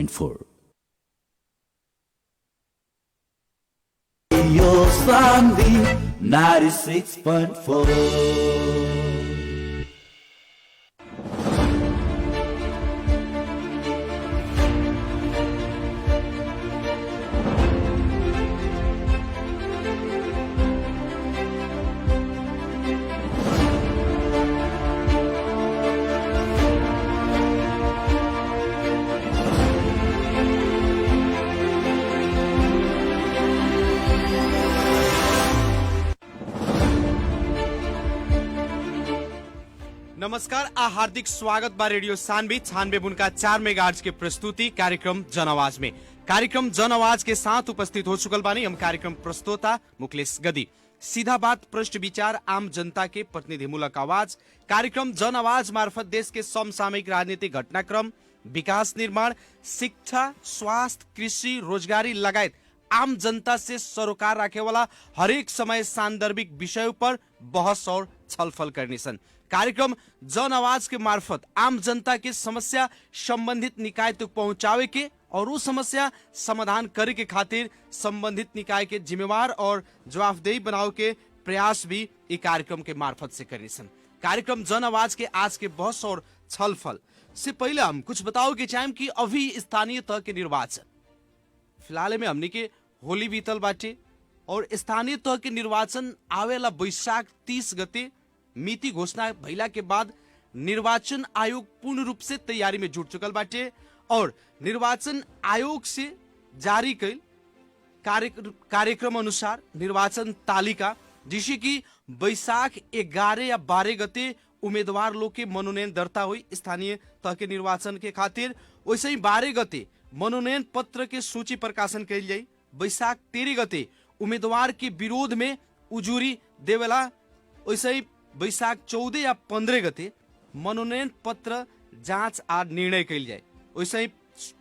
96.4 Radio Sangli 96.4 नमस्कार आ हार्दिक स्वागत बा रेडियो सानवी 96.4 मेगाहर्ट्ज के प्रस्तुति कार्यक्रम जन आवाज में। कार्यक्रम जन आवाज के साथ उपस्थित हो चुकल बानी हम कार्यक्रम प्रस्तोता मुकेश गदी। सीधा बात, प्रश्न विचार, आम जनता के प्रतिनिधिमूलक आवाज। कार्यक्रम जन आवाज मार्फत देश के समसामयिक राजनीतिक घटनाक्रम, विकास निर्माण, शिक्षा, स्वास्थ्य, कृषि, रोजगारी लगायत आम जनता से सरोकार राखे वाला हरेक समय सान्दर्भिक विषय पर बहस और छलफल करनी सन। कार्यक्रम जन आवाज के मार्फत आम जनता के समस्या संबंधित निकाय तक पहुंचावे के और वो समस्या समाधान करे के खातिर संबंधित निकाय के जिम्मेवार और जवाबदेही बनाव के प्रयास भी इस कार्यक्रम के मार्फत से करनी सन। कार्यक्रम जन आवाज के आज के बहस और छलफल से पहले हम कुछ बताओ के चाहेम कि अभी स्थानीय तह के निर्वाचन फिलहाल में हमने के होली बीतल बाटे और स्थानीय तह के निर्वाचन आवेला वैशाख 30 गते मिति घोषणा भइला के बाद निर्वाचन आयोग पूर्ण रूप से तैयारी में जुट चुकल बाटे और निर्वाचन आयोग से जारी कईल कार्यक्रम अनुसार निर्वाचन तालिका जिसे कि वैशाख 11 या 12 गते उम्मीदवार लोग के मनोनयन दर्ता हुई स्थानीय तह के निर्वाचन के खातिर। वैसे ही 12 गते मनोनयन पत्र के सूची प्रकाशन कईल जाई। वैशाख 13 गते उम्मीदवार के विरोध में उजूरी देवेला। वैसे ही वैशाख 14 या 15 गते मनोनयन पत्र जांच आ निर्णय कईल जाए। वैसे ही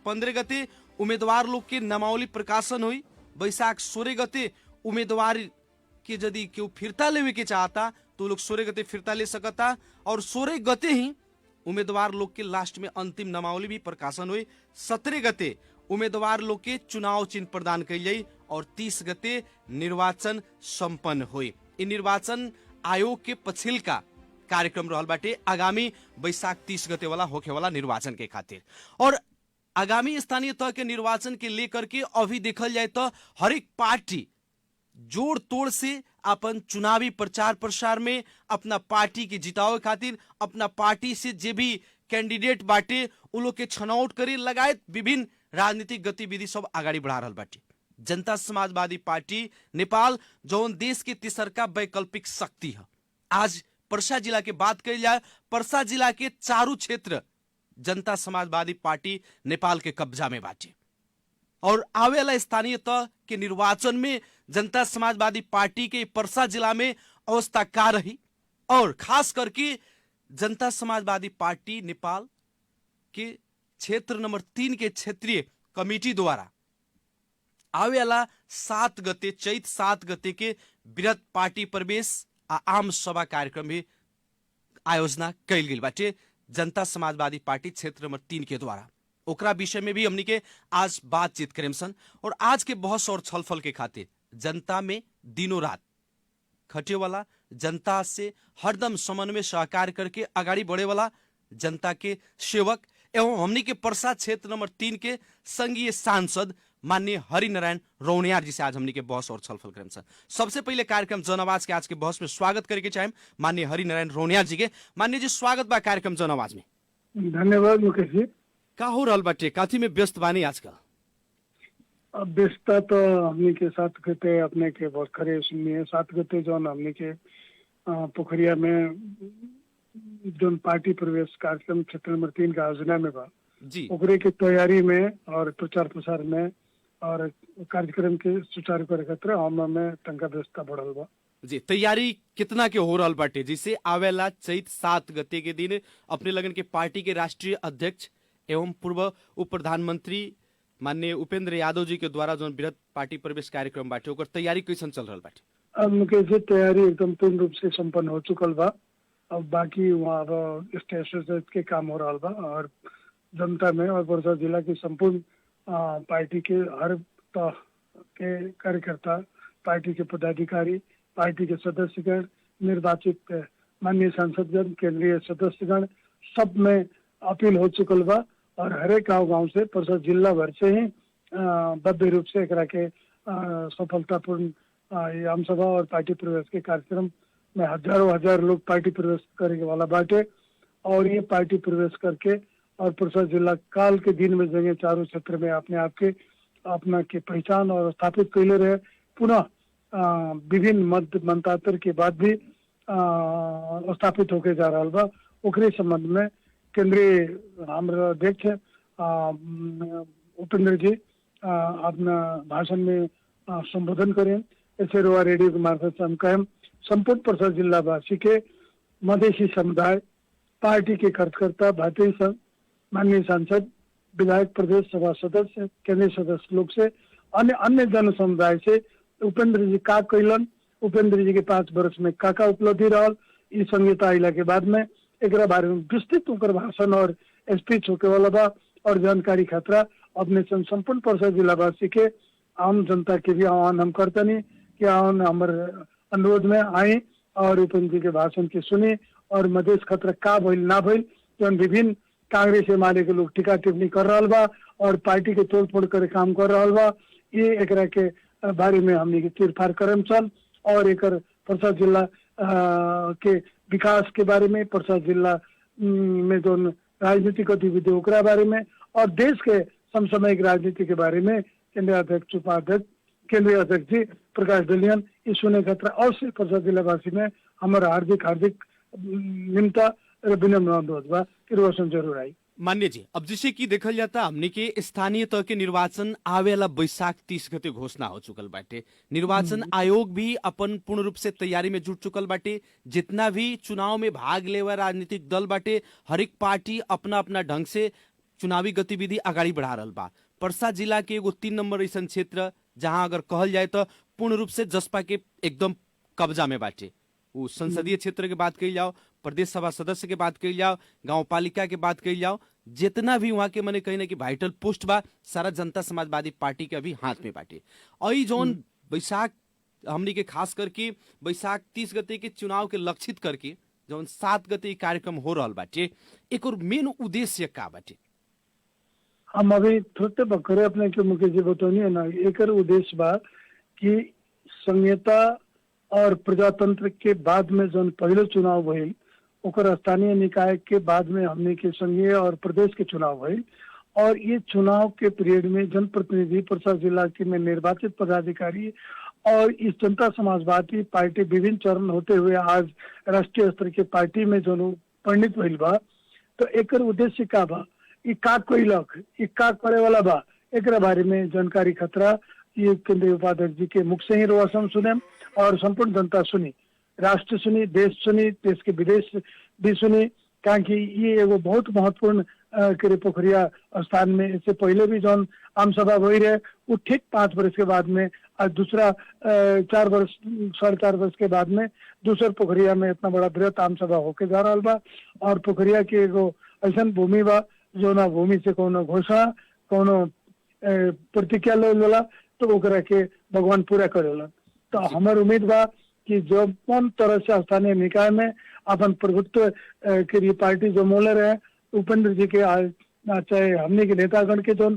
15 गते उम्मीदवार लोग के नामावली प्रकाशन हुई। वैशाख 16 गते उम्मीदवार के यदि क्यों फिरता लेवे के चाहता तो लोग 16 गते फिरता ले सकता और 16 गते ही उम्मीदवार लोग के लास्ट में अंतिम नामावली भी प्रकाशन हुई। 17 गते उम्मीदवार लोग के चुनाव चिन्ह प्रदान कईल जाई और 30 गते निर्वाचन संपन्न हुई। इ निर्वाचन आयोग के पछिल्का कार्यक्रम रहल बाटे आगामी वैशाख 30 गते वाला होखे वाला निर्वाचन के खातिर। और आगामी स्थानीय तह के निर्वाचन के लेकर के अभी देखल जाए तो हर एक पार्टी जोड़ तोड़ से अपन चुनावी प्रचार प्रसार में अपना पार्टी के जितावे खातिर अपना पार्टी से जे भी कैंडिडेट बाटे उ लोग के छनौट करे लगायत विभिन्न राजनीतिक गतिविधि सब आगाड़ी बढ़ा रहल बाटे। जनता समाजवादी पार्टी नेपाल जौन देश के तीसरका वैकल्पिक शक्ति है। आज पर्सा जिला के बात करी जाए, पर्सा जिला के चारों क्षेत्र जनता समाजवादी पार्टी नेपाल के कब्जा में बाटे और आवेला स्थानीय तह के निर्वाचन में जनता समाजवादी पार्टी के पर्सा जिला में अवस्था का रही और खास करके जनता समाजवादी पार्टी नेपाल के क्षेत्र नंबर 3 के क्षेत्रीय कमेटी द्वारा आवेला 7 गते चैत 7 गते के वृहत पार्टी प्रवेश आ आम सभा कार्यक्रम भी आयोजना कैल गेल बाटे जनता समाजवादी पार्टी क्षेत्र नंबर 3 के द्वारा। ओकरा विषय में भी हमनी के आज बातचीत करेम सन और आज के बहस और छलफल के खातिर जनता में दिनों रात खटे वाला, जनता से हरदम समन्वय सहकार करके आगाड़ी बढ़े वाला जनता के सेवक एवं हमनी के पर्सा क्षेत्र नंबर 3 के संघीय सांसद माननीय हरिनारायण रौनियार जी से आज हमनी के बहस और छलफल करें सर। सबसे पहले कार्यक्रम जन आवाज के आज के बहस में स्वागत करके चाहें माननीय हरिनारायण रौनियार जी के। माननीय जी स्वागत बा कार्यक्रम जन आवाज में। धन्यवाद मुकेश जी। का हो रहल बाटे, काथी में व्यस्त बानी आजकल? अब व्यस्तता तो हमनी के 7 गते अपने के बहुत खरे सुनिए 7 गते जौन हमनी के पोखरिया में जौन पार्टी प्रवेश कार्यक्रम क्षेत्र नंबर 3 का आयोजना में बा जी, ओकरे के तैयारी में और प्रचार प्रसार में और कार्यक्रम के सुचारू करे खातिर हम में तंका व्यस्तता बढ़ल बा जी। तैयारी कितना के हो रहल बाटे जिसे आवेला चैत 7 गते के दिन अपने लगन के पार्टी के राष्ट्रीय अध्यक्ष एवं पूर्व उप प्रधानमंत्री माननीय उपेंद्र यादव जी के द्वारा जो वृहत पार्टी प्रवेश कार्यक्रम बाटे ओकर तैयारी कैसन चल रहल बाटे? अब मुकेश जी तैयारी एकदम पूर्ण रूप से संपन्न हो चुकल बा। अब बाकी वहाँ अब स्टेशन के काम हो रहा बा और जनता में और पर्सा जिला की संपूर्ण पार्टी के हर तह के कार्यकर्ता, पार्टी के पदाधिकारी, पार्टी के सदस्यगण, निर्वाचित माननीय सांसदगण, केंद्रीय सदस्यगण, सब में अपील हो चुकल बा और हरेक गांव से पर्सा जिला भर से ही बद्ध रूप से एकरा के सफलतापूर्ण ये आम सभा और पार्टी प्रवेश के कार्यक्रम में हजार लोग पार्टी प्रवेश करने वाला बाटे और ये पार्टी प्रवेश करके और पर्सा जिला काल के दिन में जगह चारों क्षेत्र में अपने आप के अपना के पहचान और स्थापित कैले रहे। पुनः विभिन्न मंतांतर के बाद भी स्थापित होके जा रहा बा। ओकरे संबंध में केंद्रीय हमारा अध्यक्ष उपेंद्र जी अपना भाषण में संबोधन करें। ऐसे रोआ रेडियो के मार्फत से हम कहें संपूर्ण पर्सा जिला वासी के मधेसी समुदाय, पार्टी के कार्यकर्ता, भारतीय संघ, माननीय सांसद, विधायक, प्रदेश सभा सदस्य, केंद्रीय सदस्य लोग से अन्य जन समुदाय से उपेंद्र जी का कैलन, उपेंद्र जी के 5 वर्ष में का उपलब्धि रहल, इस संहिता आइला के बाद में एक बारे में विस्तृत उनकर भाषण और स्पीच होके वाला बा और जानकारी खतरा अपने संपूर्ण पर्सा जिला वासी के आम जनता के भी आह्वान हम करतनी कि हमारे अनुरोध में आए और उपेंद्र जी के भाषण की सुने और मधेश खतरा का भइल ना भइल तो विभिन्न कांग्रेस एमआलए के लोग टीका टिप्पणी कर रहा बा और पार्टी के तोड़ फोड़ करे काम कर रहा बा। ये एकरा के बारे में हमने के तीरफार करम चल और एक पर्सा जिला के विकास के बारे में, पर्सा जिला में जो राजनीतिक गतिविधि ओकरा बारे में और देश के समसामयिक राजनीति के बारे में केंद्रीय अध्यक्ष, उपाध्यक्ष, केंद्रीय अध्यक्ष जी प्रकाश दलियन ये सुने खतरा अवश्य पर्सा जिलावासी में हमारा हार्दिक निम्ता विनम्र अनुरोध बा कि रोशन जरूर आई। मान्य जी, अब जैसे कि देखल जाता हमने के स्थानीय तह के निर्वाचन आवेला बैसाख 30 गते घोषणा हो चुकल बाटे। निर्वाचन आयोग भी अपन पूर्ण रूप से तैयारी में जुट चुकल बाटे। जितना भी चुनाव में भाग लेवा राजनीतिक दल बाटे, हर एक पार्टी अपना अपना ढंग से चुनावी गतिविधि आगाड़ी बढ़ा रहल बा। पर्सा जिला के एगो 3 नंबर ऐसा क्षेत्र जहां अगर कहल जाए तो पूर्ण रूप से जसपा के एकदम कब्जा में बाटे। वो संसदीय क्षेत्र के बात कही जाओ, प्रदेश सभा सदस्य के बात कही जाओ, गांव पालिका के बात कही जाओ, जितना भी वहां के मने कहीं ना कि वाइटल पोस्ट बा सारा जनता समाजवादी पार्टी के अभी हाथ में बाटे। और जोन बैसाख हमनी के खास करके बैसाख 30 गते के चुनाव के लक्षित करके जो 7 गते कार्यक्रम हो रहा बाटे, एक और मेन उद्देश्य का बाटे? हम अभी थोड़े बकरे अपने के मुकेश जी बतौनी है ना, एक उद्देश्य बा कि संहिता और प्रजातंत्र के बाद में जो पहले चुनाव भइल ओकर स्थानीय निकाय के बाद में हमने के संघीय और प्रदेश के चुनाव भइल और ये चुनाव के पीरियड में जनप्रतिनिधि पर्सा जिला के में निर्वाचित पदाधिकारी और इस जनता समाजवादी पार्टी विभिन्न चरण होते हुए आज राष्ट्रीय स्तर के पार्टी में जो परिणित भइल बा। तो एक उद्देश्य का बा, ये का कोइलक, ये का करे वाला बा, एक बारे में जानकारी खतरा ये केंद्रीय उपाध्यक्ष जी के मुख से ही रोशन सुने और संपूर्ण जनता सुनी, राष्ट्र सुनी, देश सुनी, देश के विदेश भी सुनी, क्योंकि ये एगो बहुत महत्वपूर्ण के पोखरिया स्थान में इससे पहले भी जो आम सभा वही रहे वो ठीक 5 वर्ष के बाद में आज दूसरा 4 वर्ष 4.5 वर्ष के बाद में दूसर पोखरिया में इतना बड़ा बृहत आम सभा होके जा रहा बा और पोखरिया के एगो ऐसा भूमि बा जो ना भूमि से कोनो घोषणा कोनो प्रतिज्ञा लेला तो ओकरा के भगवान पूरा करेला। तो हमार उम्मीद बा कि जो कौन तरह से स्थानीय निकाय में अपन प्रभुत्व के लिए पार्टी जो मोले रहे उपेंद्र जी के चाहे हमने के नेतागण के जो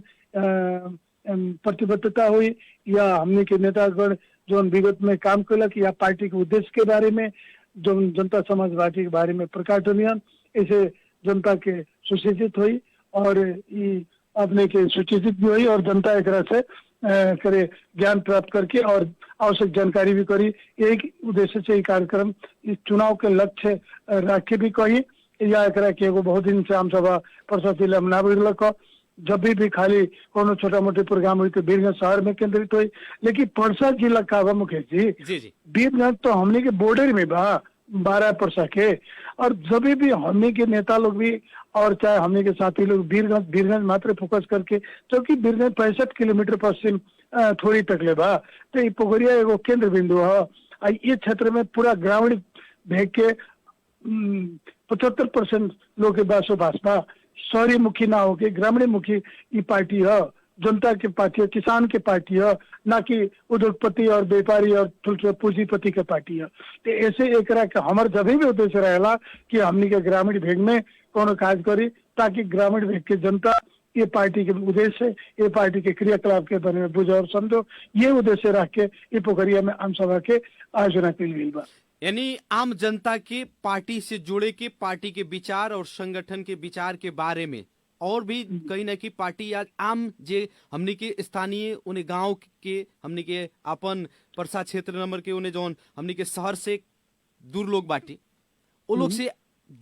प्रतिबद्धता हुई या हमने के नेतागण जो विगत में काम कलक या पार्टी के उद्देश्य के बारे में जो जनता समाजवादी के बारे में प्रकाश नियन ऐसे जनता के सुसूचित हुई और ये अपने के सुचित भी हुई और जनता एक से करे ज्ञान प्राप्त करके और आवश्यक जानकारी भी करी। एक उद्देश्य से ये कार्यक्रम इस चुनाव के लक्ष्य रख के भी कही या एक बहुत दिन से आम सभा पर्सा जिला में ना जब भी खाली कोनो छोटा मोटे प्रोग्राम हुई तो वीरगंज शहर में केंद्रित हुई, लेकिन पर्सा जिला का बा मुकेश जी वीरगंज तो हमने के बॉर्डर में बा 12 पर्सा के और जब भी हमने के नेता लोग भी और चाहे हमने के साथी लोग वीरगंज मात्र फोकस करके क्योंकि वीरगंज 65 किलोमीटर पश्चिम थोड़ी तकले बा तो ये पोखरिया एगो केंद्र बिंदु है। ये क्षेत्र में पूरा ग्रामीण भेग के 75% लोग के बसोबास बा शहरी मुखी ना होके ग्रामीण मुखी ये पार्टी है, जनता की पार्टी है, किसान की पार्टी है, ना कि उद्योगपति और व्यापारी और ठुल्ठुला पूंजीपति के पार्टी है। तो ऐसे एक हमारे जब भी उद्देश्य रहेला कि हमनी के ग्रामीण भेग में कोनो कार्य करी, ताकि ग्रामीण भेग के जनता ये पार्टी के उद्देश्य, ये पार्टी के क्रियाकलाप के बारे में बुझे और समझो। ये उद्देश्य रख के ये पोखरिया में आम सभा के आयोजना की गई बा। यानी आम जनता के पार्टी से जुड़े के, पार्टी के विचार और संगठन के विचार के बारे में, और भी कहीं ना कहीं पार्टी आज आम जे हमने के स्थानीय उन्हें गांव के, हमने के अपन परसा क्षेत्र नंबर के उन्हें जो हमने के शहर से दूर लोग बाटी, वो लोग से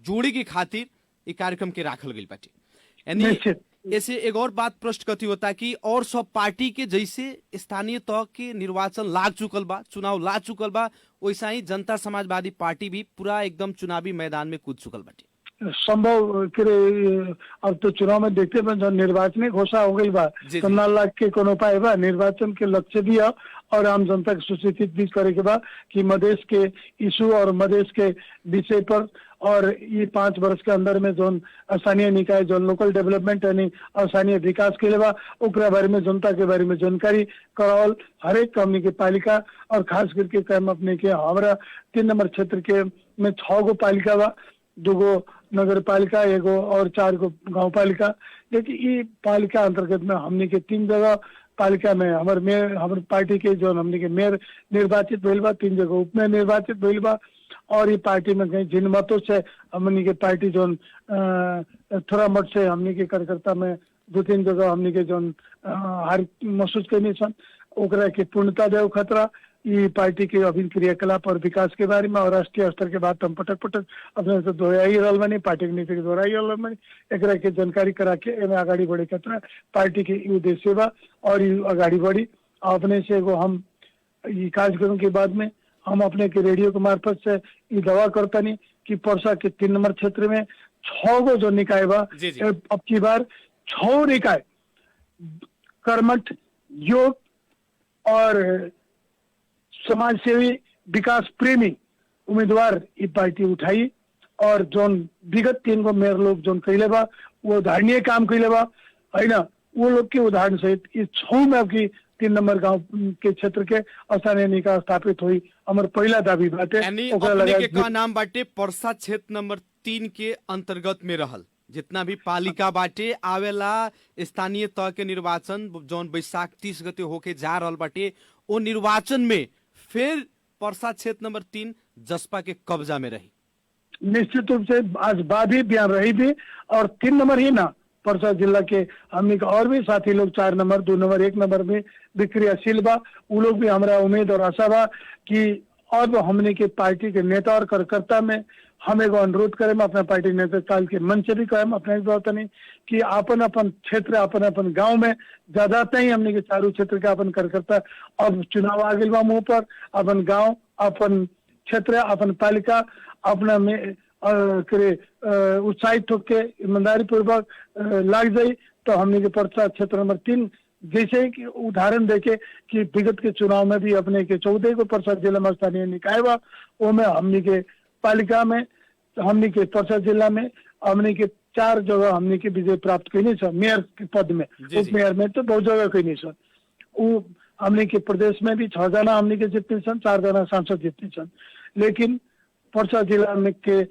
जोड़े के खातिर ये कार्यक्रम के राखल गई बाटी। यानी ऐसे एक और बात प्रश्न कथी होता है कि और सब पार्टी के जैसे स्थानीय तह के निर्वाचन लाग चुकल बा, चुनाव लाग चुकल बा, वैसा ही जनता समाजवादी पार्टी भी पूरा एकदम चुनावी मैदान में कूद चुकल बाटी। संभव करे अब तो चुनाव में देखते हैं जो निर्वाचन घोषणा हो गई बा, 15 लाख के कोनो उपाय बा, निर्वाचन के लक्ष्य भी है और आम जनता के सूचित भी करे के बा कि मधेश के इशू और मधेश के विषय पर और ये 5 वर्ष के अंदर में जो स्थानीय निकाय जो लोकल डेवलपमेंट यानी स्थानीय विकास के लिए बा, ओकरा बारे में जनता के बारे में जानकारी करावल हरेक कंपनी के पालिका और खास करके काम अपने के हमारा 3 नंबर क्षेत्र के में 6 गो पालिका बा, 2 गो नगर पालिका, 1 गो और 4 गो गाँव पालिका। लेकिन ये पालिका अंतर्गत में हमने के 3 जगह पालिका में हमारे मेयर, हमारे पार्टी के जो हमने के मेयर निर्वाचित भइल बा, 3 जगह उप मेयर निर्वाचित भइल बा और ये पार्टी में कहीं जिन मतों से हमने के पार्टी जो थोड़ा मत से हमने के कार्यकर्ता में 2-3 जगह हमने के जो हार महसूस करनी सन, ओकरा के पूर्णता देव खतरा ये पार्टी के अभिन्न क्रियाकलाप और विकास के बारे में और राष्ट्रीय स्तर के बात हम पटक पटक अपने से दोहराई रहल बानी, पार्टी के नीति के दोहराई रहल बानी, एकरा के जानकारी करा के एमे आगाड़ी बढ़े खतरा पार्टी के ये उद्देश्य बा और ये आगाड़ी बढ़ी। अपने से एगो हम ये कार्यक्रम के बाद में हम अपने के रेडियो के मार्फत से ये दावा करतानी कि परसा के 3 नंबर क्षेत्र में 6 गो जो निकाय बा, अब की बार 6 निकाय कर्मठ, योग और समाज सेवी, विकास प्रेमी उम्मीदवार ये पार्टी उठाई और जोन विगत 3 गो मेयर लोग जोन कैले बा वो उदाहरणीय काम कैले बा है ना, वो लोग के उदाहरण सहित इस 6 में आपकी 3 नंबर गांव के क्षेत्र के स्थानीय निकाय स्थापित हुई हमारे पहला दावी बाटे। का नाम बाटे परसा क्षेत्र नंबर 3 के अंतर्गत में रहल जितना भी पालिका बाटे आवेला स्थानीय तह के निर्वाचन जौन बैसाख 30 गते होके जा रहल बाटे, वो निर्वाचन में फिर परसा क्षेत्र नंबर 3 जसपा के कब्जा में रही। निश्चित रूप से आज बाधी बयान रही भी और 3 नंबर ही ना परसा जिला के हमने का और भी साथी लोग 4 नंबर 2 नंबर 1 नंबर में विक्रियाशील बा, वो लोग भी हमारा उम्मीद और आशा बा कि अब हमने के पार्टी के नेता और कार्यकर्ता में हम एगो अनुरोध करें अपना पार्टी नेता काल के मंच से भी कहें अपने बात नहीं कि अपन अपन क्षेत्र अपन अपन गांव में ज्यादातर ही हमने के चारों क्षेत्र के अपन कार्यकर्ता अब चुनाव आ गए बा मुंह पर, अपन गांव अपन क्षेत्र अपन पालिका अपना में करे उत्साहित होके ईमानदारी पूर्वक लाग जाये तो हमने के परसा क्षेत्र नंबर 3 जैसे कि उदाहरण देके कि विगत के चुनाव में भी अपने के 14 को परसा जिला में स्थानीय निकाय बा, वो में हमने के पालिका में हमने के परसा जिला में हमने के 4 जगह हमने के विजय प्राप्त करनी सर मेयर के पद में, उप मेयर में तो बहुत जगह करनी सर। वो हमने के प्रदेश में भी 6 जना हमने के जीतने सन, 4 जना सांसद जीतने सन, लेकिन परसा जिला में के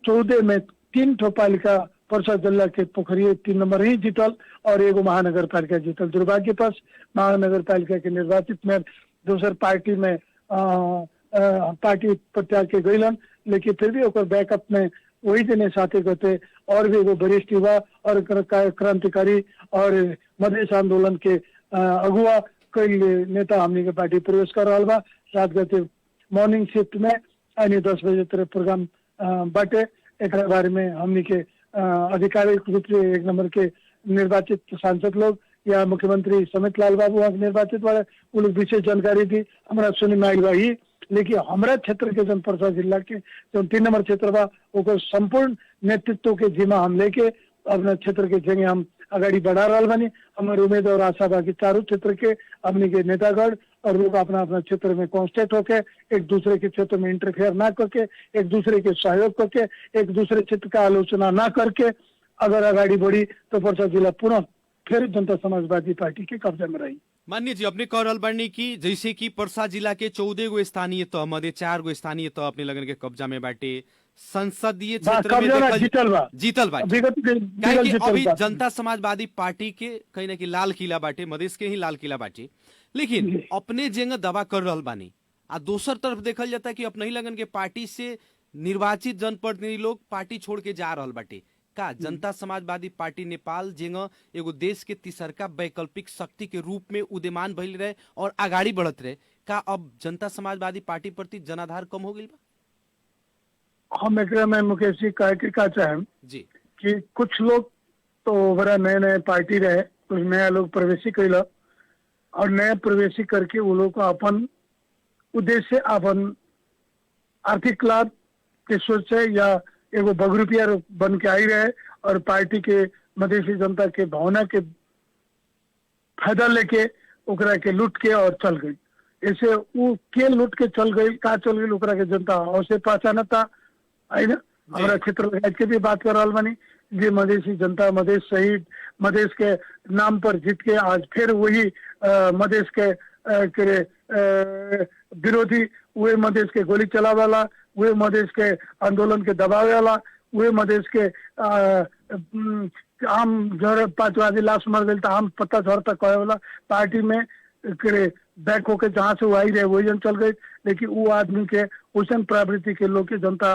14 में 3 ठो पालिका परसा जिला के पोखरिया 3 नंबर ही जीतल और एगो महानगर पालिका जीतल। दुर्भाग्य पास महानगर पालिका के निर्वाचित मेयर दूसर पार्टी में पार्टी प्रत्याशी के गईलन, लेकिन फिर भी ओकर बैकअप में वही जने साथे कहते और भी एगो वरिष्ठ युवा और क्रांतिकारी और मधेश आंदोलन के अगुआ कई नेता हमने के पार्टी प्रवेश कर रहा बा। रात गते मॉर्निंग शिफ्ट में यानी 10 बजे तक प्रोग्राम बाटे, एक बारे में हमने के आधिकारिक रूप से 1 नंबर के निर्वाचित सांसद लोग या मुख्यमंत्री समित लाल बाबू वहाँ निर्वाचित वाले वो लोग विशेष जानकारी दी हमारा सुनी में आई। लेकिन हमारा क्षेत्र के जन परसा जिला के जो 3 नंबर क्षेत्र बा ओकर संपूर्ण नेतृत्व के जिम्मा हम लेके अपने क्षेत्र के जगह हम आगाड़ी बढ़ा रहा बानी। हमारे उम्मीद और आशा बा कि चारों क्षेत्र के अपने के नेतागढ़ और लोग अपना अपना क्षेत्र में कॉन्स्टेट होके एक दूसरे के क्षेत्र में इंटरफेयर ना करके एक दूसरे के सहयोग करके एक दूसरे क्षेत्र का आलोचना ना करके अगर अगाडि बढी तो पर्सा जिला पुनः फिर जनता समाजवादी पार्टी के कब्जा में रही। मान्य जी अपने कह रहल बानी कि जैसे कि पर्सा जिला के 14 गो स्थानीय तह मध्य 4 गो स्थानीय तह अपने लगन के कब्जा में बाटे, संसदीय क्षेत्र में देखल जीतल बा जीतल बाटे। विगत के काहे कि जीतल अभी बा। जनता समाजवादी पार्टी के कहीं ना कहीं लाल किला बाटे, मधेश के ही लाल किला बाटे, लेकिन जी। अपने जेंग दावा कर रहल बानी आ दोसर तरफ देखल जाता है कि अपने ही लगन के पार्टी से निर्वाचित जनप्रतिनिधि लोग पार्टी छोड़ के जा रहल बाटे। का जनता समाजवादी पार्टी नेपाल जेंग एगो देश के तीसरका वैकल्पिक शक्ति के रूप में उदयमान भइल रहे और आगाड़ी बढ़त रहे, का अब जनता समाजवादी पार्टी प्रति जनाधार कम हो गई बा? हम एक में मुकेश जी कह के का चाहे जी कि कुछ लोग तो बड़ा नए नए पार्टी रहे, कुछ नया लोग प्रवेशी कैला और नया प्रवेशी करके वो लोग को अपन उद्देश्य अपन आर्थिक लाभ के सोच से या एगो बगरुपिया बन के आई रहे और पार्टी के मधेसी जनता के भावना के फायदा लेके ओकरा के लूट के और चल गई। ऐसे वो के लूट के चल गई, का चल गई ओकरा के जनता अवश्य पहचानता है ना। हमारा क्षेत्र लगायत के भी बात कर रहा बानी जे मधेसी जनता मधेश शहीद मधेश के नाम पर जीत के आज फिर वही मधेश के विरोधी, वे मधेश के गोली चलावे वाला, वे मधेश के आंदोलन के दबावे वाला, वे मधेश के आम जर 5 आदमी लाश मर गई तो आम पत्ता झड़ता कहे वाला पार्टी में बैक होके जहाँ से वो आई रहे वही जन चल गई। लेकिन वो आदमी के उसन प्रवृत्ति के लोग की जनता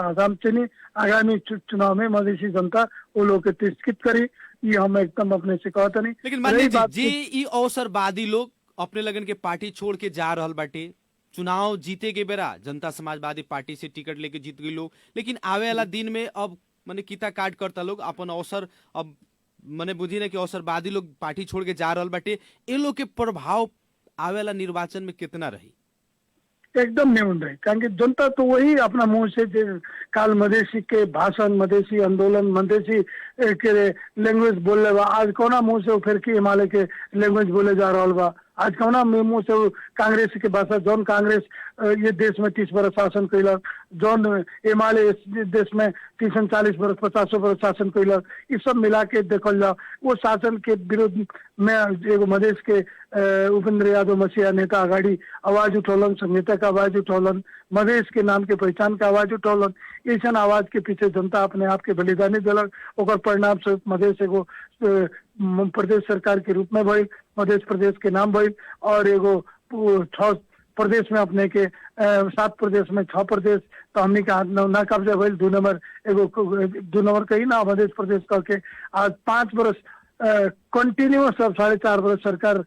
आगामी चुनाव में मधेसी जनता वो लोग के तिरस्कृत करी, ये हम एकदम अपने से कहते नहीं। लेकिन मान्य जी ई अवसरवादी लोग अपने लगन के पार्टी छोड़ के जा रहल बाटे, चुनाव जीते के बेरा जनता समाजवादी पार्टी से टिकट लेके जीत गई लोग, लेकिन आवे वाला दिन में अब माने किता काट करता लोग अपन अवसर अब माने बुझी ना कि अवसरवादी लोग पार्टी छोड़ के जा रहल बाटे, ये लोग के प्रभाव आवे वाला निर्वाचन में कितना रही? एकदम न्यून रहे, कारण कि जनता तो वही अपना मुंह से काल मधेसी के भाषण, मधेसी आंदोलन, मधेसी के लैंग्वेज बोल रहे बा, आज कौना मुंह से फिर के हिमालय के लैंग्वेज बोले जा रहा बा, आज कौना मुंह से कांग्रेस के भाषा, जौन कांग्रेस ये देश में 30 बरस शासन कैलक, जौन हिमालय इस देश में 30-40 बरस 50 बरस शासन कैलक, ये सब मिला के देखल जाओ वो शासन के विरोध में एगो मधेश के उपेंद्र यादव मसीहा नेता अगाड़ी आवाज उठौलन, संहिता का आवाज उठौलन, मधेश के नाम के पहचान का आवाज उठौलन। ऐसा आवाज के पीछे जनता अपने आप के बलिदानी दिलक, ओकर परिणाम से मधेश एगो प्रदेश सरकार के रूप में भइल, मध्य प्रदेश के नाम भइल और एगो 6 प्रदेश में अपने के 7 प्रदेश में 6 प्रदेश तो हमने के हाथ ना कब्जा भइल, 2 नंबर कही ना मध्य प्रदेश करके आज 5 बरस कंटिन्यूस अब 4.5 बरस सरकार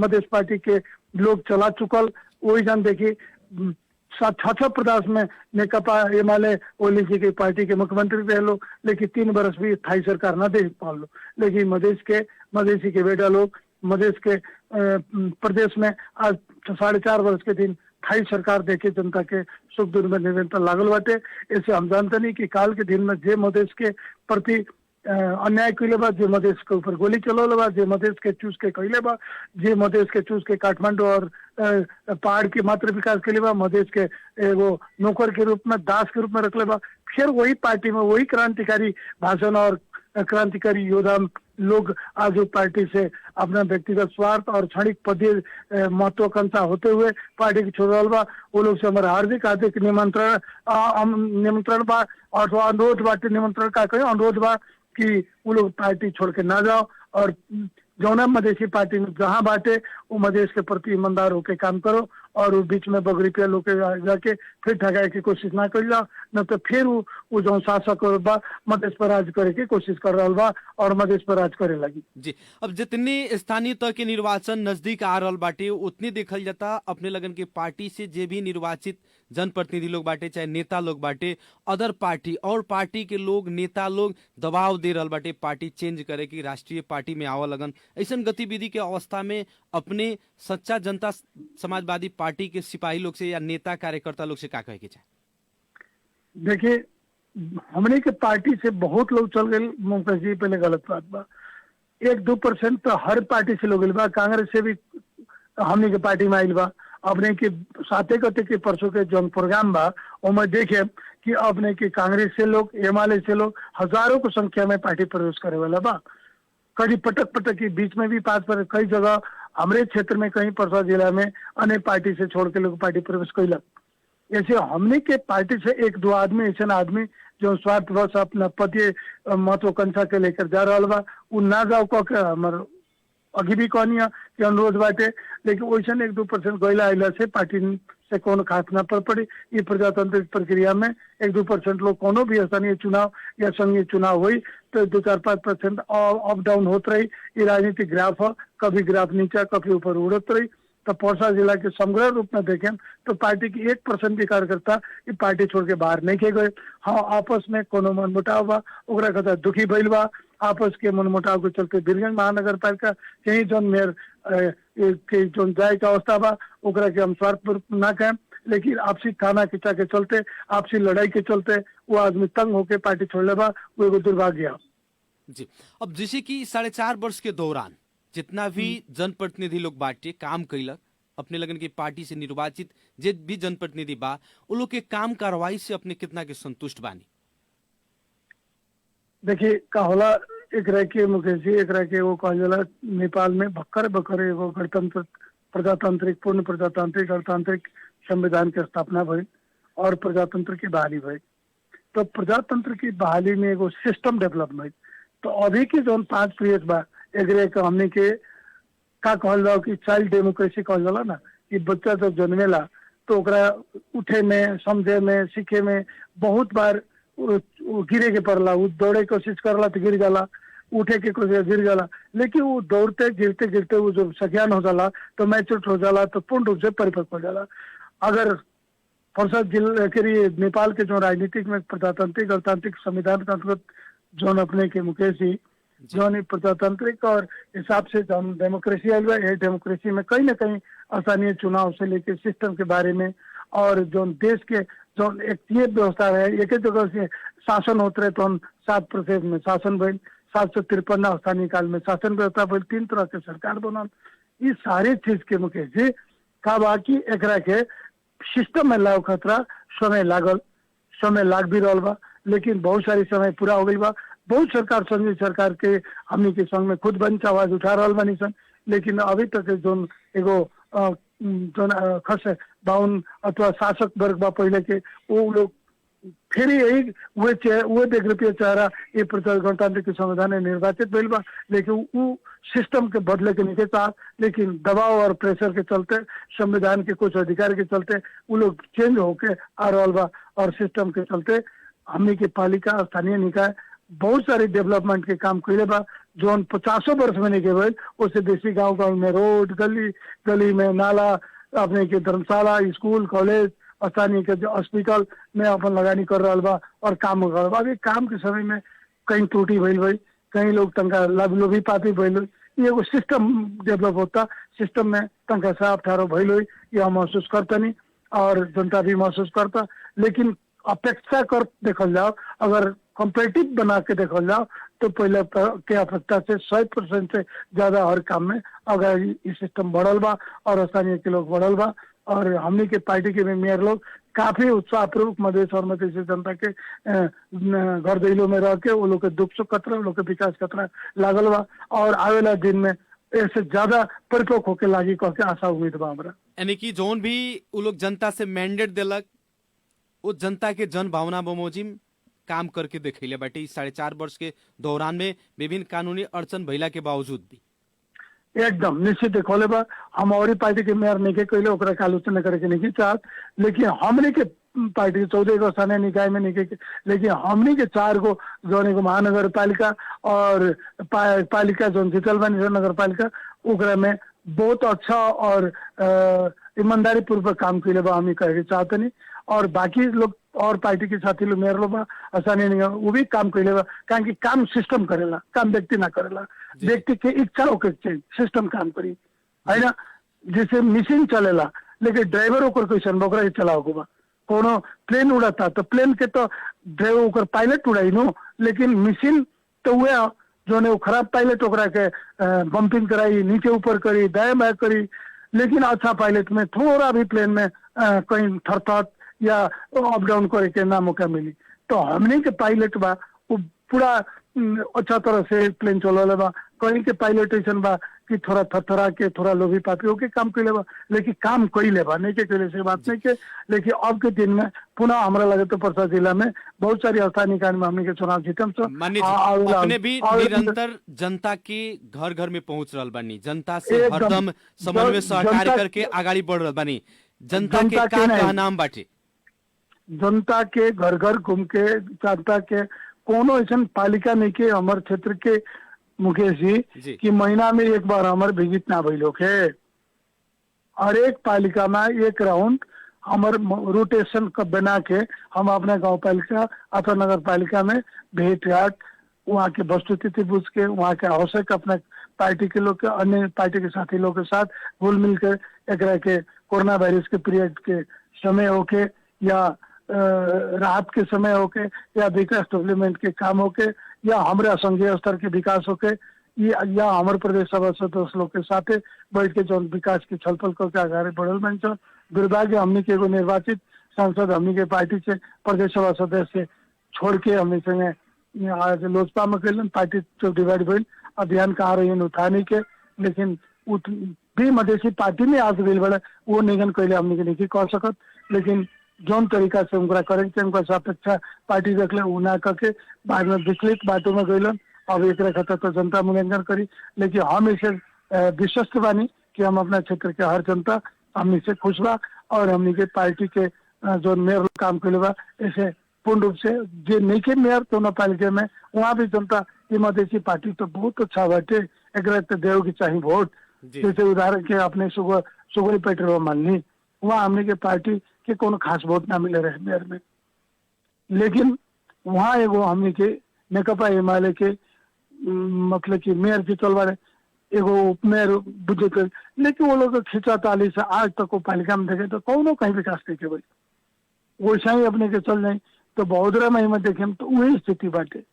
मध्य पार्टी के लोग चला चुकल। वही जान देखी 6 प्रदेश में नेकपा एमाले ओली जी की पार्टी के मुख्यमंत्री रह लो, लेकिन 3 बरस भी स्थायी सरकार न दे पा लो। लेकिन मधेसी के बेटा लोग मधेश के प्रदेश में आज 4.5 बरस के दिन स्थायी सरकार देके जनता के सुख दुख में निरंतर लागल बाटे। ऐसे हम जानते नहीं कि काल के दिन में जे मधेश के प्रति अन्याय कैले बा, जे मधेश के ऊपर गोली चलौले बा, जे मधेश के चूस के कैले बा, जे मधेश के चूस के काठमांडू और पहाड़ के मात्र विकास कैले बा, मधेश के एगो नौकर के रूप में दास के रूप में रखले बा, फिर वही पार्टी में वही क्रांतिकारी भाषण और क्रांतिकारी योद्धा लोग आज पार्टी से अपना व्यक्तिगत स्वार्थ और क्षणिक पदीय महत्वाकांक्षा होते हुए पार्टी की छोड़ बा। वो लोग से हमारा हार्दिक निमंत्रण बा और अनुरोध बाटे, निमंत्रण का कहे अनुरोध बा कि वो लोग पार्टी छोड़ के ना जाओ और जौना मधेसी पार्टी में जहाँ बाटे वो मधेश के प्रति ईमानदार होके काम करो और वो बीच में बगरिपिया लोग जाके फिर ठगाए की कोशिश ना कर जाओ, न तो फिर वो जो शासक बा मधेश पर राज करे की कोशिश कर रहा बा और मधेश पर राज करे लगी। जी अब जितनी स्थानीय तह के निर्वाचन नजदीक आ रहा बाटे उतनी देखल जाता अपने लगन के पार्टी से जे भी निर्वाचित जनप्रतिनिधि लोग बाटे चाहे नेता लोग बाटे अदर पार्टी और पार्टी के लोग नेता लोग दबाव दे रहा बाटे पार्टी चेंज करे की राष्ट्रीय पार्टी में आवा लगन। ऐसा गतिविधि के अवस्था में अपने सच्चा जनता समाजवादी पार्टी के सिपाही लोग से या नेता कार्यकर्ता लोग से क्या कहे के चाहे? देखिए हमने के पार्टी से बहुत लोग चल गए मुमताज जी, पहले गलत बात बा, 1-2% तो हर पार्टी से लोग बा, कांग्रेस से भी हमने के पार्टी में आयल बा। अपने के साथे कते के परसों के जौन प्रोग्राम बा ओमे देखे कि अपने के कांग्रेस से लोग, एमआलए से लोग हजारों को संख्या में पार्टी प्रवेश करे वाला बा। कभी पटक पटक के बीच में भी 5 पर कई जगह हमारे क्षेत्र में, कहीं परसा जिला में अन्य पार्टी से छोड़ के लोग पार्टी प्रवेश कैलक। ऐसे हमने के पार्टी से एक दो आदमी, ऐसे आदमी जो स्वार्थवश अपना पति महत्वाकांक्षा के लेकर जा रहा बा, उ ना जाओ कह हमार अभी भी कहनी कि अनुरोध बाटे। लेकिन वैसे 1-2% गैला आइला से पार्टी से कोनो खास ना पड़ी। ये प्रजातांत्रिक प्रक्रिया में 1-2% लोग कोनो भी स्थानीय चुनाव या संघीय चुनाव हुई तो 2-4-5% अप डाउन होत रही। ये राजनीतिक ग्राफ है, कभी ग्राफ नीचा कभी ऊपर उड़त रही। तो पर्सा जिला के समग्र रूप में देखें तो पार्टी की 1% भी कार्यकर्ता ये पार्टी छोड़ के बाहर नहीं के गए। हाँ, आपस में कोनो मनमुटाव बा, ओकरा कहता दुखी भइल बा। आपस के मनमुटाव के चलते वीरगंज महानगर पालिका कहीं जोन मेयर के जोन जाए का अवस्था बा, ओकरा के हम स्वार्थपूर्वक ना कहें, लेकिन आपसी खाना खिंचा के चलते, आपसी लड़ाई के चलते वो आदमी तंग होके पार्टी छोड़ले बा। वो एगो दुर्भाग्य जी। अब जैसे कि 4.5 वर्ष के दौरान जितना भी जनप्रतिनिधि लोग बाटे काम कैलक, अपने लगन की पार्टी से निर्वाचित जे भी जनप्रतिनिधि बा, वो लोग के काम कार्रवाई से अपने कितना के संतुष्ट बानी? देखिए का होला, एक रह के मुकेश जी, एक रह के वो कहा जाला नेपाल में भक्कर बकर एगो गणतंत्र प्रजातांत्रिक, पूर्ण प्रजातांत्रिक गणतांत्रिक संविधान की स्थापना भई और प्रजातंत्र की बहाली भई। तो प्रजातंत्र की बहाली में एगो सिस्टम डेवलप भई। तो अभी की जो 5 पीरियड बा, एक हमने के का कहल जाओ कि चाइल्ड डेमोक्रेसी कहल जाला ना, कि बच्चा जब जन्मेला तो ओकरा उठे में, समझे में, सीखे में बहुत बार गिरे के पड़ला। वो दौड़े की कोशिश करला तो गिर जाला, उठे के कोशिश गिर जाला। लेकिन वो दौड़ते गिरते गिरते वो जब सज्ञान हो जाला तो मैच्योर हो जाला, तो पूर्ण रूप से परिपक्व हो जाला। अगर पर्सा जिला के नेपाल के जो राजनीतिक में प्रजातांत्रिक गणतांत्रिक संविधान के अंतर्गत जो अपने के मुकेश जी जो प्रजातांत्रिक और हिसाब से जो डेमोक्रेसी आई हुआ है, डेमोक्रेसी में कहीं ना कहीं स्थानीय चुनाव से लेकर सिस्टम के बारे में और जो देश के जो एक ये व्यवस्था है, एक जगह से शासन होते रहे तो हम 7% में शासन भइल, 753 स्थानीय काल में शासन व्यवस्था भइल, 3 तरह के सरकार बनल। ये सारी चीज के मुकेश जी का बाकी एक के सिस्टम में लाओ खतरा समय लागल, समय लाग भी रहा बा, लेकिन बहुत सारी समय पूरा हो गई बा। बहुत सरकार, संघीय सरकार के हमनी के संग में खुद बंच आवाज उठा रहा बानी सन, लेकिन अभी तक जो एगो जो खस 52 अथवा शासक वर्ग बा पहले के, वो लोग फिर यही वो देख रुपये चारा ये गणतांत्रिक संविधान में निर्वाचित भइल बा, लेकिन वो सिस्टम के बदले के नहीं चाह, लेकिन दबाव और प्रेशर के चलते, संविधान के कुछ अधिकार के चलते वो लोग चेंज होके आ रहा बा। और सिस्टम के चलते हमनी के पालिका, स्थानीय निकाय बहुत सारे डेवलपमेंट के काम कैले बा, जो 50 वर्ष में नहीं के उससे बेसी गांव गांव में रोड, गली गली में नाला, अपने के धर्मशाला, स्कूल, कॉलेज, स्थानीय के जो हॉस्पिटल में अपन लगानी कर रहा बा और काम कर रहा बा। अभी काम के समय में कहीं त्रुटि भइल भाई, कहीं लोग तंका लोभी पापी भइल, ये एगो सिस्टम डेवलप होता, सिस्टम में तंका साफ ठारो भइल हुई, ये हम महसूस करता नहीं और जनता भी महसूस करता। लेकिन अपेक्षा कर देखल जाओ, अगर कॉम्पिटिटिव बना के देखल जाओ तो पहले के अपेक्षा से 100% से ज्यादा हर काम में अगर ये सिस्टम बढ़ल बा और स्थानीय के लोग बढ़ल बा और हमनी के पार्टी के मेयर लोग काफी उत्साहपूर्वक मधेश और मधेसी जनता के घर दैलो में रह के वो लोग के दुख सुख कतरा, वो लोग के विकास कतरा लागल बा और आवेला दिन में ऐसे ज्यादा परिपक्व होके लागी कह के आशा उम्मीद बा हमरा। यानी कि जोन भी वो लोग जनता से मैंडेट दिलक, वो जनता के जन भावना बमोजिम काम करके दिखैले बाटे। 4.5 वर्ष के दौरान में विभिन्न कानूनी अड़चन भइला के बावजूद भी एकदम निश्चित देखौले बा। हम और पार्टी के मेयर नहीं के कहले ओकरा के आलोचना करे के नहीं चाहत, लेकिन हमने के पार्टी 14 गो स्थानीय निकाय में नहीं के, लेकिन हमने के 4 गो जोन को महानगर पालिका और पालिका जो जीतल बनी नगर पालिका, ओकरा में बहुत अच्छा और ईमानदारी पूर्वक काम कैले बा हम कहे चाहते नहीं। और बाकी लोग और पार्टी के साथी लोग मेयर लोग स्थानीय निगम वो भी काम कैले बा, कारण कि काम सिस्टम करेला, काम व्यक्ति ना करेला, व्यक्ति के इच्छा होके चाहिए सिस्टम काम करी है ना। जैसे मशीन चलेला लेकिन ड्राइवर ओकर कैसन बा ओकरा चलाओ बा, कोनो प्लेन उड़ाता तो प्लेन के तो ड्राइवर ओकर पायलट उड़ाई नो, लेकिन मशीन तो हुआ जो ने वो खराब पायलट ओकरा के बम्पिंग कराई, नीचे ऊपर करी, दाएं बाएं करी, लेकिन अच्छा पायलट में थोड़ा भी प्लेन में कहीं थरथर या अप डाउन करे के ना मौका मिली। तो हमने के पायलट बा वो पूरा अच्छा तरह से प्लेन चलले बा। कहीं के पायलट ऐसा बा कि थोड़ा थरथरा के थोड़ा लोभी पापी होके काम कैले बा, लेकिन काम कैले बा नहीं के कैले से बात नहीं के। लेकिन अब के दिन में पुनः हमारा लगे तो परसा जिला में बहुत सारी स्थानीय निकाय में हमने के चुनाव जीतम से अपने भी निरंतर जनता के घर घर में पहुंच रहा बानी, जनता से हरदम समन्वय सहकार्य करके आगाड़ी बढ़ रहा बानी। जनता के का नाम बाटे, जनता के घर घर घूम के जनता के कोनो ऐसा पालिका नहीं के हमारे क्षेत्र के मुकेश जी कि महीना में एक बार हमारे विजिट ना भइल होके। और एक पालिका में एक राउंड हमारे रोटेशन का बना के हम अपने गांव पालिका अथवा नगर पालिका में भेंट घाट वहाँ के वस्तुस्थिति पूछ के वहाँ के आवश्यक अपने पार्टी के लोग के अन्य पार्टी के साथी लोग के साथ घुल मिल के एक के कोरोना वायरस के पीरियड के समय होके या राहत के समय होके या विकास डेवलपमेंट के काम होके या हमारे संघीय स्तर के विकास होके या हमारे प्रदेश सभा सदस्य लोग के साथ बैठ के जो विकास की छलफल करके आगे बढ़ल बन। दुर्भाग्य हमने के एगो निर्वाचित सांसद हमने के पार्टी से प्रदेश सभा सदस्य छोड़ के हमने संगे आज लोजपा में कैलन पार्टी तो डिवाइड भइल अभियान कहाँ रही उठाने के। लेकिन भी मधेसी पार्टी में आज गई बड़े वो निगन कैले हमने के नहीं कर सकत। लेकिन जौन तरीका से उनका करे उनका सापेक्षा पार्टी रख ले ना करके बाद में विचलित बातों में गईलन। अब एक खाता तो जनता मूल्यांकन करी। लेकिन हम इसे विश्वस्त बानी कि हम अपना क्षेत्र के हर जनता हमने से खुश बा और हमने के पार्टी के जो मेयर काम कैले बा ऐसे पूर्ण रूप से जो नहीं के मेयर तो न पालिका में वहाँ भी जनता ये मधेसी पार्टी तो बहुत अच्छा बाटे एक देव की चाहिए वोट। जैसे उदाहरण के अपने सुगरी पेट्रोल मान ली वहाँ हमने के पार्टी के कोनो खास वोट ना मिले रहे मेयर में। लेकिन वहाँ एगो हमने के नेकपा एमाले के मतलब कि मेयर जीतल बारे एगो उपमेयर बुझे कर। लेकिन वो लोग खींचा ताली से आज तक वो पालिका में देखे तो कौनो कहीं विकास नहीं के भाई वैसा ही अपने के चल जाए तो बहोदरा में देखे तो वही स्थिति बाटे।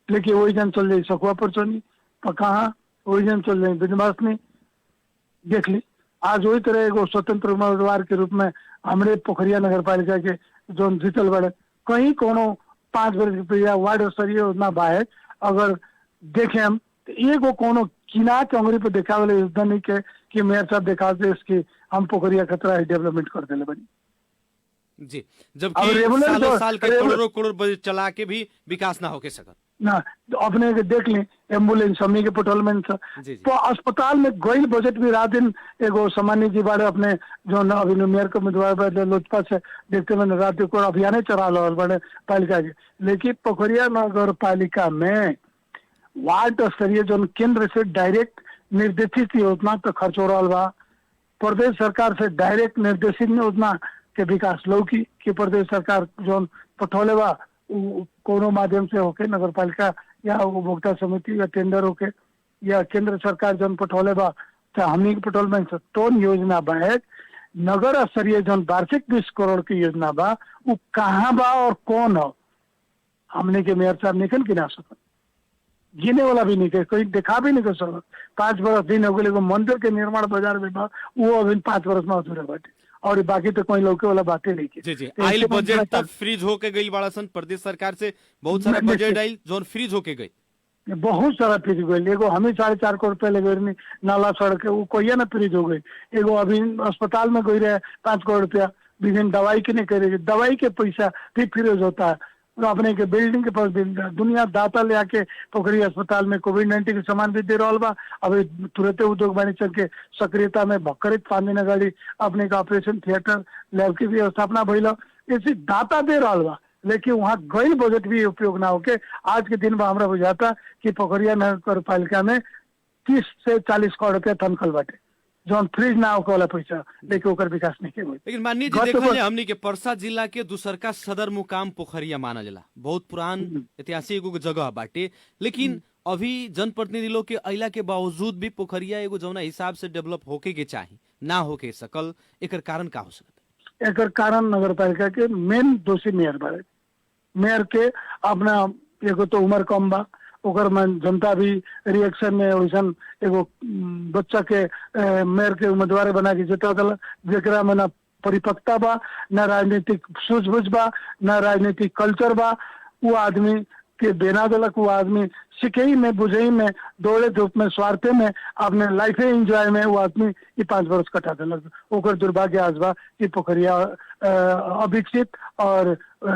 लेकिन वही जन चल जाए सखुआ पर चोनी कहाँ वही जन चल जाए विधवासनी देख ली। आज वही तरह एगो स्वतंत्र उम्मीदवार के रूप में हमारे पोखरिया नगर पालिका के जो जीतल बड़े कहीं कोनो 5 वर्ष के वार्ड स्तरीय योजना बाहे अगर देखे हम तो एगो कोनो किना के अंगरी पे देखा वाले योजना नहीं के कि मेयर साहब देखा दे इसकी हम पोखरिया खतरा डेवलपमेंट कर देले बनी जी। जबकि सालों साल के करोड़ों बजट चला के भी विकास ना होके सकत ना। अपने के देख ली एम्बुलेंस हमी के पेट्रोलमेंट तो अस्पताल में गई बजट भी रात दिन एगो सामान्य जी बारे अपने जो अभी मेयर के उम्मीदवार लोजपा से देखते मैंने रात को अभियान चला लो बड़े पालिका के। लेकिन पोखरिया नगर पालिका में वार्ड स्तरीय जो केंद्र से डायरेक्ट निर्देशित योजना तो खर्च हो रहा बा। प्रदेश सरकार से डायरेक्ट निर्देशित योजना के विकास लौकी कि प्रदेश सरकार जो पठौले बा कोनो माध्यम से होके नगर पालिका या उपभोक्ता समिति या टेंडर होके या केंद्र सरकार जन पठौले बा चाहे हमनी के पेट्रोलमेंट टोन योजना बा नगर स्तरीय जन वार्षिक 20 करोड़ की योजना बा वो कहाँ बा और कौन हो हमने के मेयर साहब निकल के ना सकत गिने वाला भी नहीं कोई देखा भी नहीं कर सकत। 5 वर्ष दिन हो गए मंदिर के निर्माण बाजार में बा वो अभी 5 वर्ष में अधूरा बाटे और बाकी तो कोई लोग वाला बातें नहीं की। जी आइल बजट तब फ्रीज होके गई बड़ा सन प्रदेश सरकार से बहुत सारा बजट आइल जो फ्रीज होके गई बहुत सारा फ्रीज हो गई। एगो हमें 4.5 करोड़ रुपया लगे नाला सड़क वो कोई ना फ्रीज हो गई। एगो अभी अस्पताल में गई रहे 5 करोड़ रुपया विभिन्न दवाई के नहीं करेगी दवाई के पैसा भी फ्रीज होता है। अपने के बिल्डिंग के पास दुनिया दाता ले आके पोखरी अस्पताल में कोविड-19 के सामान भी दे रहा बा। अभी तुरंत उद्योग वाणिज्य के सक्रियता में भक्करित पानी नगाड़ी अपने का ऑपरेशन थिएटर लैब की भी स्थापना भइल ऐसी दाता दे रहा बा। लेकिन वहाँ गई बजट भी उपयोग ना होके आज के दिन में हमारा बुझाता कि पोखरिया नगर पालिका में 30 से 40 करोड़ रुपया थनकल बाटे जो फ्रीज ना होके वाला पैसा लेकिन ओकर विकास नहीं के। लेकिन माननीय जी देखल हमनी के परसा जिला के दूसरका सदर मुकाम पोखरिया माना जाला बहुत पुरान ऐतिहासिक एगो जगह बाटे। लेकिन अभी जनप्रतिनिधि लोग के अइला के बावजूद भी पोखरिया एगो जौना हिसाब से डेवलप होके के चाही ना होके सकल एकर कारण का हो सकता? एकर कारण नगर पालिका के मेन दोषी मेयर बारे। मेयर के अपना एगो तो उम्र कम बा ओकर में जनता भी रिएक्शन में वैसन एगो बच्चा के मेयर के उम्मीदवार बना के जीता दल जेकरा में ना परिपक्वता बा, न राजनीतिक सूझबूझ बा, न राजनीतिक कल्चर बा। वो आदमी के बेना देलक, वो आदमी सिकई में बुझई में दौड़े धूप में स्वार्थे में अपने लाइफ एंजॉय में वो आदमी ये 5 वर्ष कटा देलक। ओकर दुर्भाग्य आज बा कि पोखरिया अविकसित और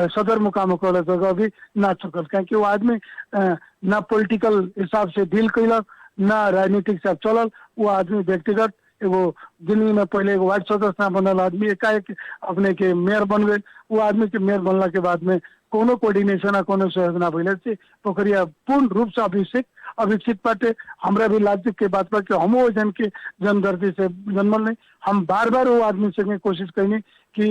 सदर मुकाम वाला जगह भी ना चुकल, क्योंकि वो आदमी ना पॉलिटिकल हिसाब से डील कैलक, ना राजनीतिक हिसाब चलल। वो आदमी व्यक्तिगत एगो जिंदगी में पहले एगो वार्ड सदस्य ना बनल आदमी एकाएक अपने के मेयर बन गए। वो आदमी के मेयर बनला के बाद में कोनो कोऑर्डिनेशन कोनो सहयोग ना भइले से पोखरिया पूर्ण रूप से अविकसित बाटे। हमरा भी लाज के बात बा कि हम जन के जनदर्दी से जन्मल नहीं। हम बार बार वो आदमी से कोशिश कैनी कि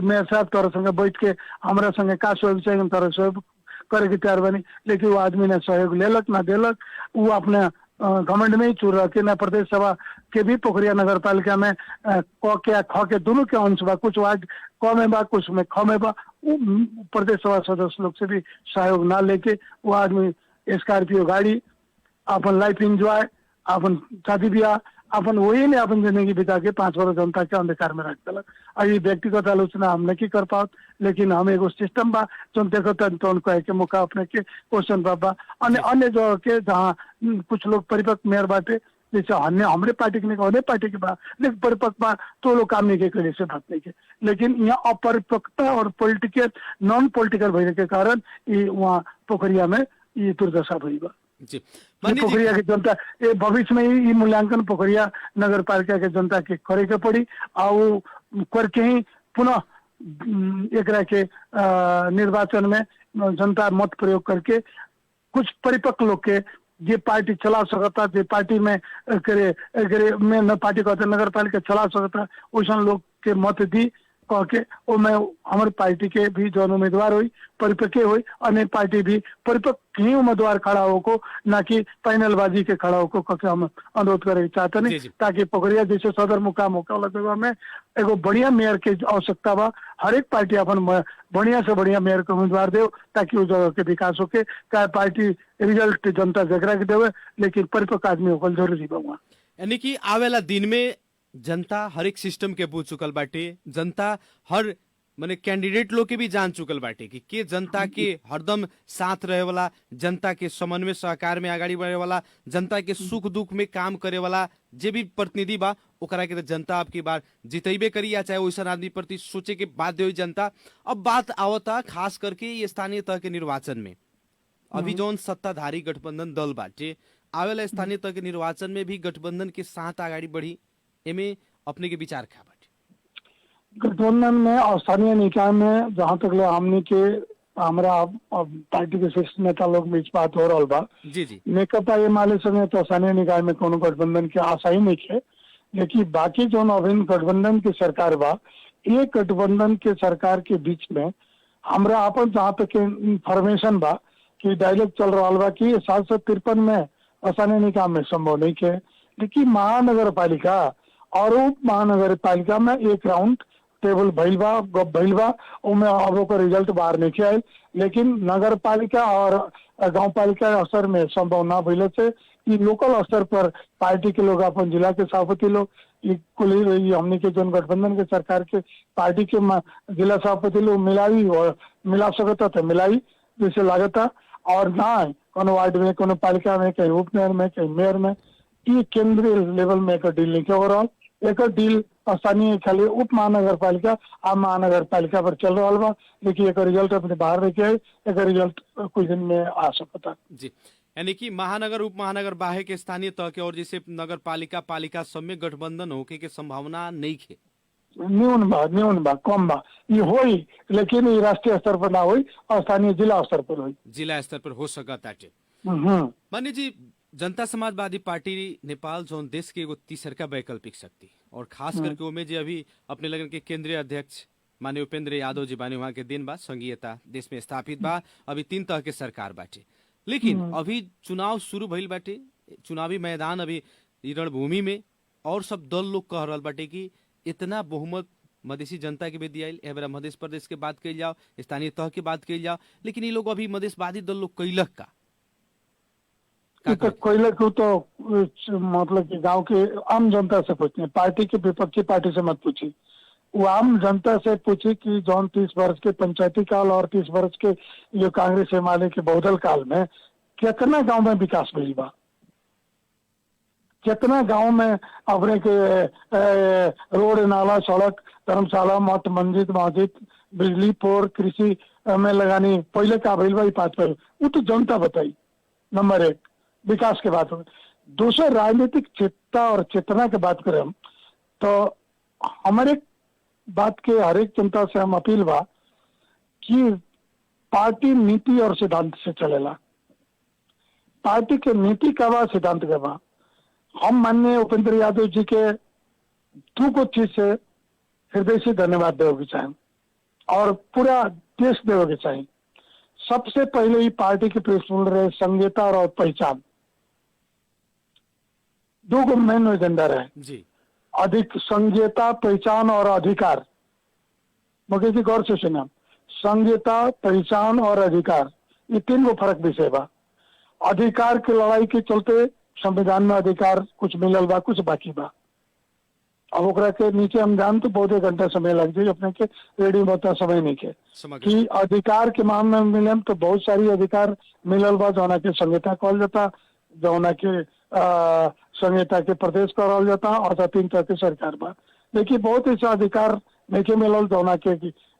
मेयर साहब तोरा संगे बैठ के हमरा संगे का सहयोग चाहिए तोरा सहयोग करे के तैयार बनी, लेकिन वो आदमी ने सहयोग लेलक ना देलक। वो अपने घमंड में ही चूर रह के, न प्रदेश सभा के भी पोखरिया नगर पालिका में क के ख के दोनों के अंश बा, कुछ वार्ड क में बा कुछ में ख में बा। वो प्रदेश सभा सदस्य लोग से भी सहयोग ना लेके वो आदमी स्कॉर्पियो गाड़ी, अपन लाइफ एंजॉय, अपन शादी ब्याह, अपन वही ने अपन जिंदगी बिता के 5 वर्ष जनता के अंधकार में रख दिलक। ये व्यक्तिगत आलोचना हम नहीं कर पाओ, लेकिन हम एगो सिस्टम बा जो देखो तो उनको के मौका अपने के क्वेश्चन बा। अन्य जगह के जहाँ कुछ लोग परिपक्व मेयर बाटे, जैसे हमरे पार्टी के नहीं पार्टी के बा, लेकिन परिपक्व बा तो लोग काम नहीं के से बात नहीं के। लेकिन यहाँ अपरिपक्वता और पॉलिटिकल नॉन पॉलिटिकल भइले के कारण ये वहाँ पोखरिया में ये दुर्दशा भई बा। जी पोखरिया के जनता ये भविष्य में ही मूल्यांकन पोखरिया नगर पालिका के जनता के करे के पड़ी और करके ही पुनः एकरा के निर्वाचन में जनता मत प्रयोग करके कुछ परिपक्व लोग के जे पार्टी चला सकता, जे पार्टी में करे में न पार्टी कहते नगर पालिका चला सकता, वैसा लोग के मत दी कह के वो मैं हमारे पार्टी के भी जौन उम्मीदवार हुई परिपक्व हुई, अन्य पार्टी भी परिपक्व ही उम्मीदवार खड़ा हो को, ना कि पैनलबाजी के खड़ा हो को कह हम अनुरोध करे चाहते नहीं, ताकि पोखरिया जैसे सदर मुकाम होकर जगह में एगो बढ़िया मेयर के आवश्यकता बा। हर एक पार्टी अपन बढ़िया से बढ़िया मेयर के उम्मीदवार दे ताकि उस जगह के विकास होके, चाहे पार्टी रिजल्ट जनता जगरा के देवे, लेकिन परिपक्व आदमी होकर जरूरी बा वहाँ। यानी कि आवेला दिन में जनता हर एक सिस्टम के पूछ चुकल बाटे, जनता हर माने कैंडिडेट लोग के भी जान चुकल बाटे कि के जनता के हरदम साथ रहे वाला, जनता के समन्वय सहकार में आगाड़ी बढ़े वाला, जनता के सुख दुख में काम करे वाला जे भी प्रतिनिधि बा ओकरा के तो जनता आपकी बार जितेबे करी, या चाहे वैसा आदमी प्रति सोचे के बाध्य हुई जनता। अब बात आवता खास करके ये स्थानीय तह के निर्वाचन में, अभी जौन सत्ताधारी गठबंधन दल बाटे आवेला स्थानीय तह के निर्वाचन में भी गठबंधन के साथ आगाड़ी बढ़ी, एमे अपने के विचार क्या बाटे? गठबंधन में और स्थानीय निकाय में जहाँ तक हमने के हमारा पार्टी के शीर्ष नेता लोग बीच बात हो रहा बा, जी नेकपा ये माले समय तो स्थानीय निकाय में कोनो गठबंधन के आशा ही नहीं है। लेकिन बाकी जो अभिन्न गठबंधन की सरकार बा, ये गठबंधन के सरकार के बीच में हमरा अपन जहाँ तक इंफॉर्मेशन बा कि डायलॉग चल रहा बा कि 753 में स्थानीय निकाय में संभव नहीं है, लेकिन महानगर पालिका और उप महानगर पालिका में एक राउंड टेबल भइल बा, गप भइल बा, उनमें अब ओकर रिजल्ट बाहर नहीं आयल। लेकिन नगर पालिका और गांव पालिका स्तर में संभव ना भइले से ये लोकल स्तर पर पार्टी के लोग अपन जिला के सभापति लोग कुल हमने के जन गठबंधन के सरकार के पार्टी के जिला सभापति लोग मिलाई और मिला सकता था मिलाई जैसे लागता, और ना कोनो वार्ड में कोनो पालिका में कहीं उप मेयर में कहीं मेयर में ये केंद्रीय लेवल में एक डील नहीं हो रहा। एक डील स्थानीय खाली उप महानगर पालिका आ महानगर पालिका पर चल रहा बा, लेकिन एक रिजल्ट अपने बाहर लेके आए, एक रिजल्ट कुछ दिन में आ सकता जी। यानी कि महानगर उप महानगर बाहे के स्थानीय तह के और जैसे नगर पालिका पालिका सब में गठबंधन होके के संभावना नहीं है, न्यून बा कम बा। ये होई लेकिन ये राष्ट्रीय स्तर पर ना होई और स्थानीय जिला स्तर पर होई, जिला स्तर पर हो सकता है। मान्य जी, जनता समाजवादी पार्टी नेपाल जो देश के एगो तीसरका वैकल्पिक शक्ति और खास करके उमे जे अभी अपने लगन के केंद्रीय अध्यक्ष माननीय उपेंद्र यादव जी बानी, वहाँ के दिन बा संघीयता देश में स्थापित बा, अभी 3 तरह के सरकार बाटे, लेकिन अभी चुनाव शुरू भइल बाटे, चुनावी मैदान अभी रणभूमि में और सब दल लोग कह रहा बाटे कि इतना बहुमत मधेसी जनता के भी दियाइल, एबरा मध्य प्रदेश के बात कही जाओ, स्थानीय तह के बात कही जाओ, लेकिन ये लोग अभी मधेशवादी दल लोग कैलक ये तो कोयले को तो मतलब कि गांव के आम जनता से पूछते हैं, पार्टी के विपक्षी पार्टी से मत पूछिए। वो आम जनता से पूछे कि जौन 30 वर्ष के पंचायती काल और 30 वर्ष के जो कांग्रेस एमएलए के बहुदल काल में कितना गांव में विकास भइल बा, कितना गांव में अपने के रोड नाला सड़क धर्मशाला मठ मंदिर मस्जिद बिजली पोर कृषि में लगानी पहले का भइल बा 5 पर वो तो जनता बताई। नंबर 1 विकास के बात हो। दूसरा राजनीतिक चेतना और चेतना की बात करें हम तो हमारे बात के हर एक जनता से हम अपील बा कि पार्टी नीति और सिद्धांत से चलेला। पार्टी के नीति का बा सिद्धांत का बा। हम माननीय उपेंद्र यादव जी के 2 को चीज से हृदय से धन्यवाद देवे चाहें और पूरा देश देवे चाहें। सबसे पहले ही पार्टी के प्रिंसिपल रहे संहिता और पहचान, 2 को मेन एजेंडा रहे जी। अधिक संहिता पहचान और अधिकार। मुझे जी गौर से सुना, संहिता पहचान और अधिकार ये 3 को फर्क विषय बा। अधिकार की लड़ाई के चलते संविधान में अधिकार कुछ मिलल बा कुछ बाकी बा। अब ओकरा के नीचे हम जान तो बहुत घंटा समय लग जाए अपने के रेडियो बता समय नहीं के कि अधिकार के मामले में मिले तो बहुत सारी अधिकार मिलल बा जौना के संहिता कहल जाता, जौना के संहिता के प्रदेश कहल जाता और 3 तरह के सरकार बा। लेकिन बहुत ऐसा अधिकार नहीं मिलल जौना के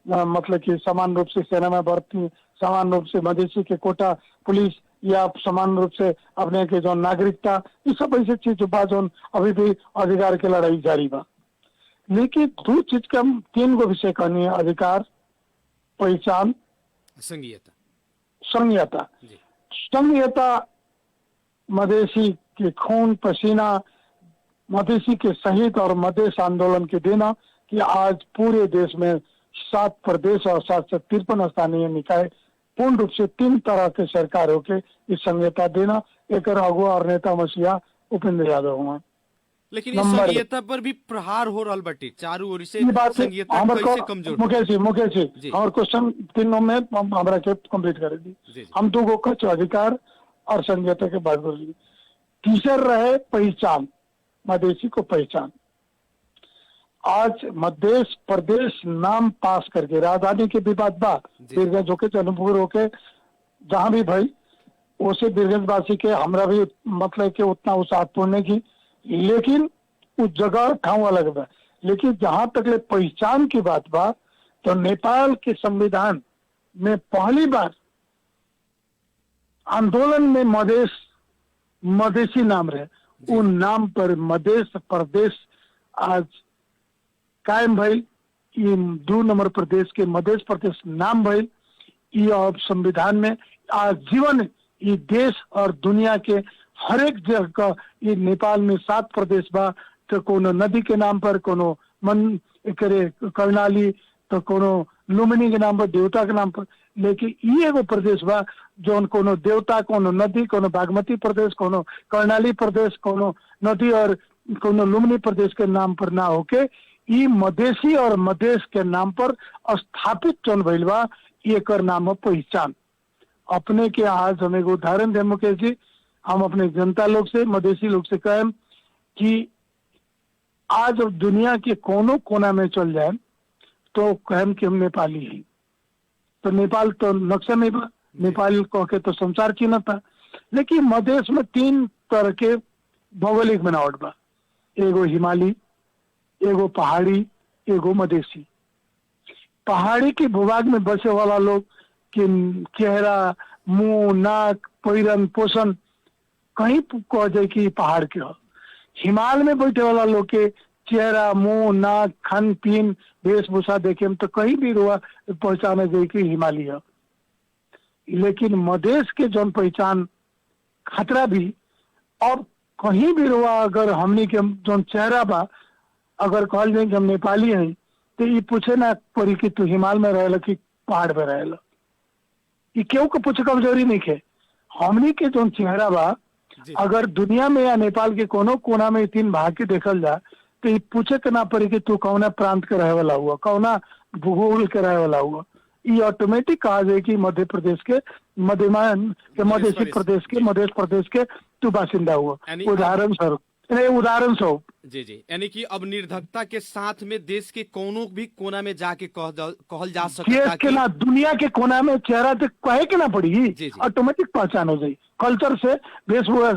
मतलब कि समान रूप से सेना में भर्ती, समान रूप से मधेसी के कोटा पुलिस या समान रूप से अपने के जो नागरिकता, ये सब ऐसे चीज बा जो अभी भी अधिकार की लड़ाई जारी बा। लेकिन 2 चीज का 3 को विषय कहनी है, अधिकार पहचान संघीयता। संघीयता संघीयता मधेसी के खून पसीना, मधेसी के शहीद और मधेश आंदोलन के देना कि आज पूरे देश में 7 प्रदेश और 753 स्थानीय निकाय पूर्ण रूप से 3 तरह के सरकार होके इस संहिता देना। एक अगुआ और नेता मसीहा उपेंद्र यादव हुआ। लेकिन इस संघीयता पर भी प्रहार हो रहा बटे चारों ओर से। संघीयता कैसे कमजोर? मुकेश जी और क्वेश्चन 3 में हमारा के कंप्लीट कर दी। हम 2 को कच अधिकार और संघीयता के बात कर दी। तीसर रहे पहचान, मधेसी को पहचान। आज मध्य प्रदेश नाम पास करके राजधानी के विवाद बा बीरगंज होके जन्मपुर होके जहां भी भाई उसे बीरगंजवासी के हमरा भी मतलब के उतना उत्साहपूर्ण की, लेकिन उस जगह ठाव अलग बा। लेकिन जहां तक ले पहचान की बात बा तो नेपाल के संविधान में पहली बार आंदोलन में मधेसी नाम रहे उन नाम पर मध्य प्रदेश आज कायम भइल। ये 2 नंबर प्रदेश के मध्य प्रदेश नाम भइल। ये अब संविधान में आजीवन ये देश और दुनिया के हर एक जगह का ये नेपाल में 7 प्रदेश बा तो कोनो नदी के नाम पर, कोनो मन करे कर्णाली तो कोनो लुम्बिनी के नाम पर, देवता के नाम पर। लेकिन ये एगो प्रदेश बा जो कोनो देवता, कोनो नदी, कोनो बागमती प्रदेश, कोनो कर्णाली प्रदेश, कोनो नदी और कोनो लुम्बिनी प्रदेश के नाम पर ना होके ये मधेसी और मधेश के नाम पर स्थापित चुन भइल बा। ये कर नाम है पहचान। अपने के आज हमें उदाहरण दे मुकेश जी, हम अपने जनता लोग से मधेसी लोग से कहें कि आज अब दुनिया के कोनो कोना में चल जाए तो कहें कि हम नेपाली हैं। तो नेपाल तो नक्शा में बा, नेपाल कह के तो संसार चिन्ह था। लेकिन मधेश में 3 तरह के भौगोलिक बनावट बा, एगो हिमालय, एगो पहाड़ी, एगो मधेसी। पहाड़ी के भूभाग में बसे वाला लोग के चेहरा, मुंह, नाक, पैरन, पोषण कहीं कह जाए कि पहाड़ के हो। हिमालय में बैठे वाला लोग के चेहरा, मुंह, नाक, खान पीन, वेशभूषा देखे तो कहीं भी रुआ पहचाने जाए कि हिमालय हो। लेकिन मधेश के जौन पहचान खतरा भी अब कहीं भी रुआ अगर हमनी के जौन चेहरा बा अगर कहल जाए कि हम नेपाली हैं तो ये पूछे ना पड़ी कि तू हिमालय में रहेला कि पहाड़ पे रहेला। ये क्यों को पूछे कमजोरी नहीं है। हमनी के जो चेहरा बा अगर दुनिया में या नेपाल के कोनो कोना में 3 भाग के देखल जा तो ये पूछे के ना पड़ी कि तू कौना प्रांत के रहे वाला हुआ, कौना भूगोल के रहे वाला हुआ। ये ऑटोमेटिक कहा जाए कि मध्य प्रदेश के मध्यमान के मधेसी प्रदेश के मध्य प्रदेश के त्यो बासिन्दा हो। यानी उदाहरण स्वरूप उदाहरण स्वरूप जी जी, यानी कि अब निर्धकता के साथ में देश के कोनो भी कोना में जाके कहल जा सकता देश के कि ना दुनिया के कोना में चेहरा तो कहे के ना पड़ी, जी जी। ऑटोमेटिक पहचान हो जाए कल्चर से, वेशभूषा।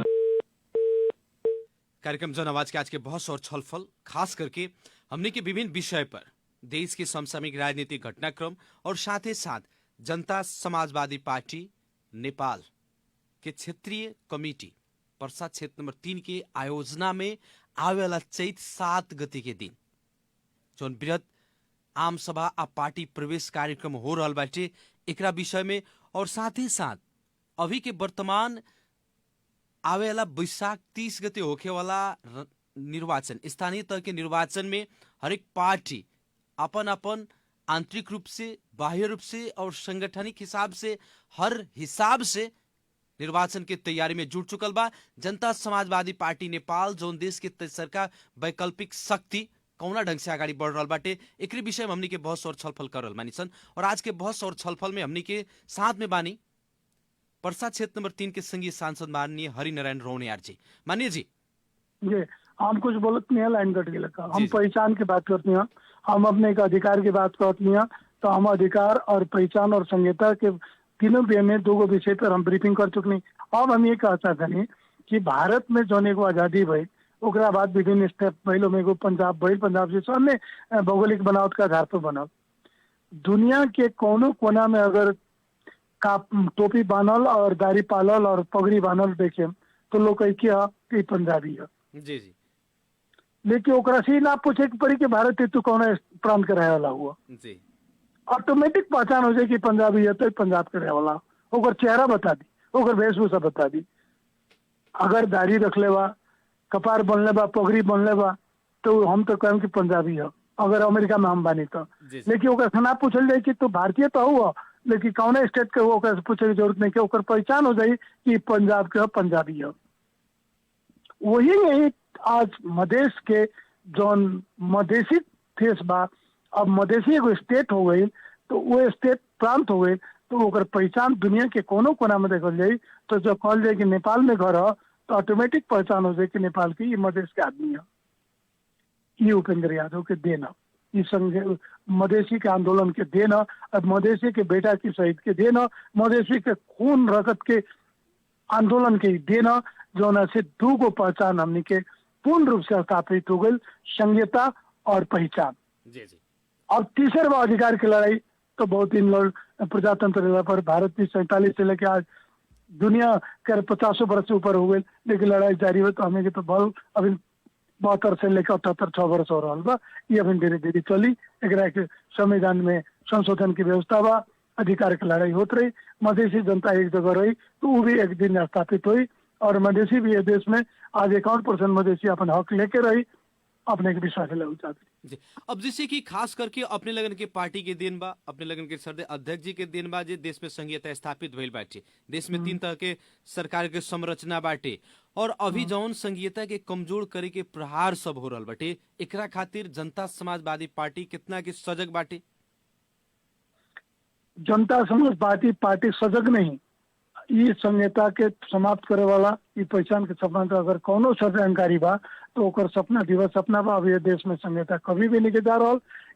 कार्यक्रम जन आवाज के आज के बहस और छलफल खास करके हमने के विभिन्न विषय पर देश के समसामयिक राजनीतिक घटनाक्रम और साथ ही साथ जनता समाजवादी पार्टी नेपाल के क्षेत्रीय कमिटी पर्सा क्षेत्र नंबर 3 के आयोजना में आवे वाला चैत 7 गते के दिन जौन बृहद आम सभा आ पार्टी प्रवेश कार्यक्रम हो रहा बाटे एकरा विषय में, और साथ ही साथ अभी के वर्तमान आवे वाला वैशाख 30 गते होखे वाला निर्वाचन, स्थानीय तह के निर्वाचन में हरेक पार्टी अपन अपन आंतरिक रूप से, बाह्य रूप से और संगठनिक हिसाब से, हर हिसाब से निर्वाचन के तैयारी में जुट चुकल बा। जनता समाजवादी पार्टी नेपाल जौन देश के तेसरका वैकल्पिक शक्ति कौना ढंग से आगाड़ी बढ़ रहा बाटे, एकरे विषय में हमनी के बहस और छलफल कर रहल बानी सन। और आज के बहस और छलफल में हमनी के साथ में बानी पर्सा क्षेत्र नंबर 3 के संघीय सांसद माननीय हरिनारायण रौनियार जी। माननीय जी हम कुछ बोलत नहीं है, लाइन कट गया का। हम जी। पहचान की बात करते हैं, हम अपने एक अधिकार की बात करते हैं, तो हम अधिकार और पहचान और संहिता के तीनों में दो विषय पर हम ब्रीफिंग कर चुके नहीं। अब हम ये कह चाहते हैं कि भारत में जौन एगो आजादी भई ओकरा बाद विभिन्न स्टेप भइलो में एगो पंजाब भइल, पंजाब से अन्य भौगोलिक बनावट का आधार पर बनल। दुनिया के कोनो कोना में अगर का टोपी बानल और दाढ़ी पालल और पगड़ी बानल देखे तो लोग कहे कि पंजाबी है। जी जी लेकिन ओकरा से ना पूछे कि पड़ी कि भारत तू कौन प्रांत के रहे वाला हुआ, जी ऑटोमेटिक पहचान हो जाए कि पंजाबी है तो पंजाब के रहे वाला। ओकर चेहरा बता दी, ओकर वेशभूषा बता दी। अगर दाढ़ी रख ले बा, कपार बनले बा, पगड़ी बनले बा, तो हम तो कहें कि पंजाबी है। अगर अमेरिका में हम बानी तो, लेकिन ओकर से ना पूछल जाए कि तू भारतीय तो हुआ, लेकिन कौन स्टेट के ओकर से पूछे की जरूरत नहीं कि ओकर पहचान हो जाए कि पंजाब के पंजाबी है। वही नहीं आज मधेश के जौन मधेसी देश बा, अब मधेसी एगो स्टेट हो गई, तो वो स्टेट प्रांत हो गई, तो ओकर पहचान दुनिया के कोनो कोना में देखल जाए तो जो कहल जाए कि नेपाल में घर है तो ऑटोमेटिक पहचान हो जाए कि नेपाल की ये मधेश के आदमी है। ये उपेंद्र यादव के देन है, ये संग मधेसी के आंदोलन के देन है, अब मधेसी के बेटा की शहीद के देन है, मधेसी के खून रगत के आंदोलन के देन है, जो से दो को पहचान हमने के पूर्ण रूप से स्थापित हो गई, संहिता और पहचान। जी जी अब तीसरे बार अधिकार की लड़ाई तो बहुत इन लोग प्रजातंत्र पर भारत की 47 से लेकर आज दुनिया के 50 वर्ष से ऊपर हो गई, लेकिन लड़ाई जारी हो। तो हमें के तो बल अभी 72 से लेकर 78 6 वर्ष हो रहा बा। ये अभी धीरे धीरे चली, एक संविधान में संशोधन की व्यवस्था बा, अधिकार की लड़ाई होती रही, मधेसी जनता एक जगह रही तो वो भी एक दिन स्थापित हुई, और मधेसी भी ये देश में आज 51% मधेसी अपन हक लेके रही, अपने के विश्वास ले चाहती। जी अब जैसे कि खास करके अपने लगन के पार्टी के दिन बा, अपने लगन के सरदे अध्यक्ष जी के दिन बा, जे देश में संघीयता स्थापित भइल बाटे, देश में 3 तरह के सरकार के संरचना बाटे, और अभी जौन संघीयता के कमजोर करे के प्रहार सब हो रहल बाटे, एकरा खातिर जनता समाजवादी पार्टी कितना के सजग बाटे? जनता समाजवादी पार्टी सजग नहीं, ये संहिता के समाप्त करे वाला, ये पहचान के सपना तो अगर कोनो षड्यंकारी बा तो ओकर सपना दिवस सपना बा। अब ये देश में संहिता कभी भी नहीं जा रहा।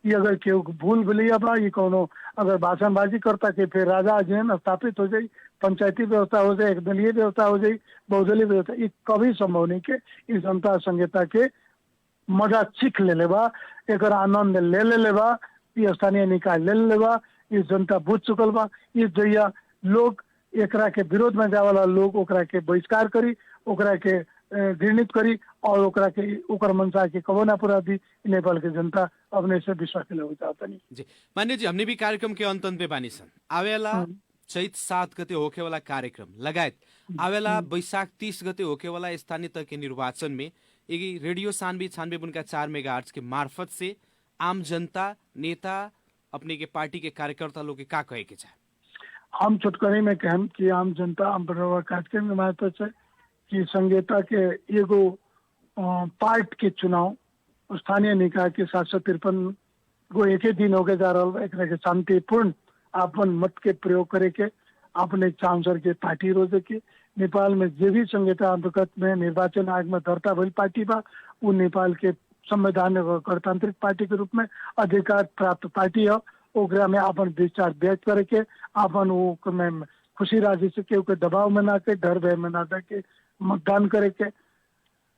ये अगर केहू भूल भुलिया बा, ये कोनो अगर भाषणबाजी करता कि फिर राजा अजैन स्थापित हो जाए, पंचायती व्यवस्था हो जाए, एक दलीय व्यवस्था हो जाए, बहुदलीय व्यवस्था, ये कभी संभव नहीं के इस जनता संहिता के मजा सीख ले लेबा, एक आनंद ले लेबा, ये स्थानीय निकाय ले लेबा, ये जनता बुझ चुकल बा। ये जहिया लोग एकरा के विरोध में जाए वाला लोग ओकरा के बहिष्कार करी, ओकरा के घृणित करी, और ओकरा के ओकर मनसा के कबो ना पूरा दी, नेपाल के जनता अपने से विश्वास ले चाहता नहीं। जी मान्य जी, हमने भी कार्यक्रम के अंत पे बानी सन आवेला चैत 7 गते होके वाला कार्यक्रम लगायत आवेला वैशाख 30 गते होके वाला स्थानीय तह के निर्वाचन में एक रेडियो सानवी 96.4 मेगाहर्ट्ज के मार्फत से आम जनता, नेता, अपने के पार्टी के कार्यकर्ता लोग के का कहे के चाहे? हम चुटकरी में कहम कि आम जनता आम कार्यक्रम के मार्फत से कि संहिता के एगो पार्ट के चुनाव स्थानीय निकाय के 753 गो एक ही दिन होके जा रहा है, एक शांतिपूर्ण अपन मत के प्रयोग करे के, अपने चांसर के पार्टी रोजे के नेपाल में जे भी संहिता अंतर्गत में निर्वाचन आयोग में दर्ता भइल पार्टी बा, वो नेपाल के संवैधानिक और गणतांत्रिक पार्टी के रूप में अधिकार प्राप्त पार्टी है। ओकरा में अपन विचार व्यक्त करे के, अपन वो में खुशी राजी से केहू के दबाव में ना के, डर भय में ना के मतदान करे के।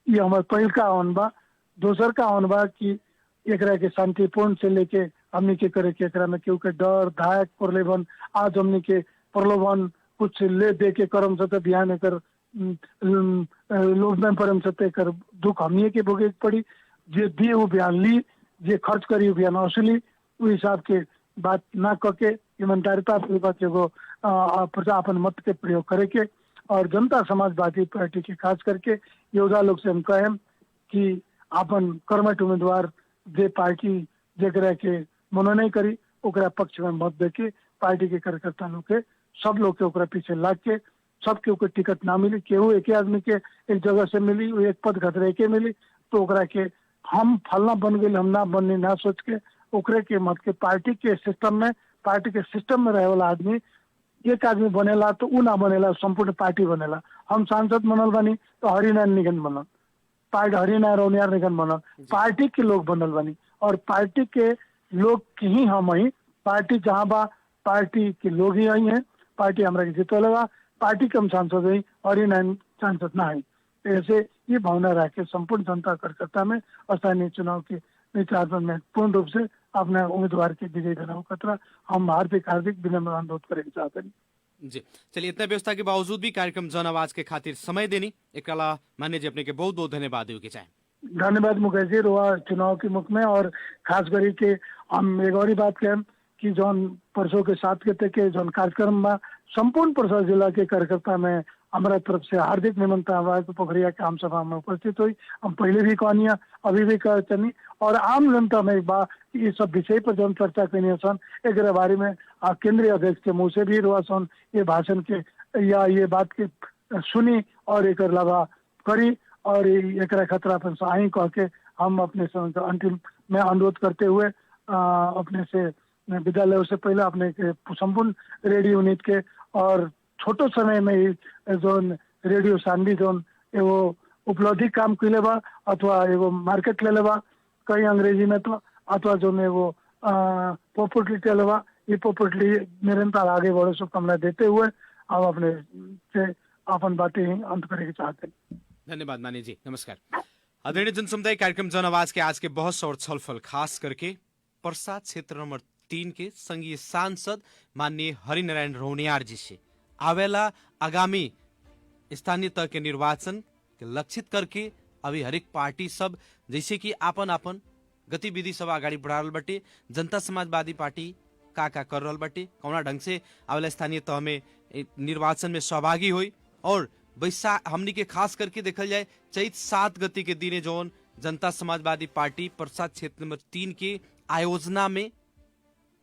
ये हमारे पहल का आह्वान बा। दोसर का आह्वान बा कि एकरा के शांतिपूर्ण से लेके हमनी के करे के, एकरा में केहू के डर धायक प्रलोभन, आज हमनी के प्रलोभन कुछ ले दे के करम सते बिहान एकर लोभ में परम सते कर दुख हमनी के भोगे पड़ी। जे दिए वो बयान ली, जे खर्च करी वो बयान असली, उस हिसाब के बात ना करके ईमानदारिता पूर्वक एगो अपन मत के प्रयोग करे के। और जनता समाजवादी पार्टी के खास करके योद्धा लोग से हम कहें कि अपन कर्मठ उम्मीदवार जे पार्टी जेकरा के मनोनयन करी ओकरा पक्ष में मत दे के पार्टी के कार्यकर्ता लोग के सब लोग के ओकरा पीछे लाग के, सबके ओकर टिकट ना मिली, केहू एक आदमी के एक जगह से मिली, वो एक पद खतरे के मिली, तो ओकरा के हम फलना बन गए हम ना बनने ना सोच के ओकरे के मत के पार्टी के सिस्टम में रहे वाला आदमी एक आदमी बनेला तो उ ना बनेला, संपूर्ण पार्टी बनेला। हम सांसद बनल बनी तो हरिनारायण निगम बनल, पार्टी हरिनारायण रौनियार निगम बनल, पार्टी के लोग बनल बनी और पार्टी के लोग के ही हम ही पार्टी जहाँ बा पार्टी के लोग ही आई हैं, पार्टी हमारा के जीतल बा, पार्टी के हम सांसद है, हरिनारायण सांसद ना है। ऐसे ये भावना रह के संपूर्ण जनता कार्यकर्ता में स्थानीय चुनाव के विचार में पूर्ण रूप से अपने उम्मीदवार के विजय बनाओ खतरा हम हार्दिक विनम्र अनुरोध करेंगे चाहते हैं। जी चलिए, इतना व्यवस्था के बावजूद भी कार्यक्रम जन आवाज के खातिर समय देनी एक मान्य जी अपने के बहुत बहुत धन्यवाद देवे के चाहे। धन्यवाद मुकेश जी, रोआ चुनाव के मुख में और खास करी के हम एक और बात कहें कि जौन परसों के 7 के जौन कार्यक्रम में संपूर्ण परसा जिला के कार्यकर्ता में हमारा तरफ से हार्दिक निमंत्रण हुआ है। पोखरिया के आम सभा में उपस्थित हुई, हम पहले भी कहनिया अभी भी कहनी और आम जनता में ये सब विषय पर जब चर्चा करनी सन एक बारे में केंद्रीय अध्यक्ष के मुँह से भी रुआ सन ये भाषण के या ये बात के सुनी और एक अलावा करी और एक खतरा पर आई कह के हम अपने से अंतिम में अनुरोध करते हुए अपने से विद्यालय से पहले अपने के संपूर्ण रेडियो यूनिट के और छोटो समय में ही जोन रेडियो सानवी जोन एगो उपलब्धि काम कैले बा अथवा एगो मार्केट ले बा कहीं अंग्रेजी में तो अथवा जोन एगो पॉपुलरिटी ले बा, ये पॉपुलरिटी निरंतर आगे बढ़े शुभकामना देते हुए हम अपने से अपन बातें ही अंत करने चाहते हैं। धन्यवाद मानी जी, नमस्कार। आदरणीय जन समुदाय, कार्यक्रम जन आवाज के आज के बहस और छलफल खास करके पर्सा क्षेत्र नंबर 3 के संघीय सांसद माननीय हरिनारायण रौनियार जी से आवेला आगामी स्थानीय तह के निर्वाचन के लक्षित करके अभी हरेक पार्टी सब जैसे कि आपन आपन गतिविधि सब अगाडि बढ़ा रहल बाटे। जनता समाजवादी पार्टी का कर रहल बाटे, कौना ढंग से आवेला स्थानीय तह में निर्वाचन में सहभागी हुई और बैसाख हमनी के खास करके देखल जाए चैत 7 गते के दिने जौन जनता समाजवादी पार्टी पर्सा क्षेत्र नंबर 3 के आयोजना में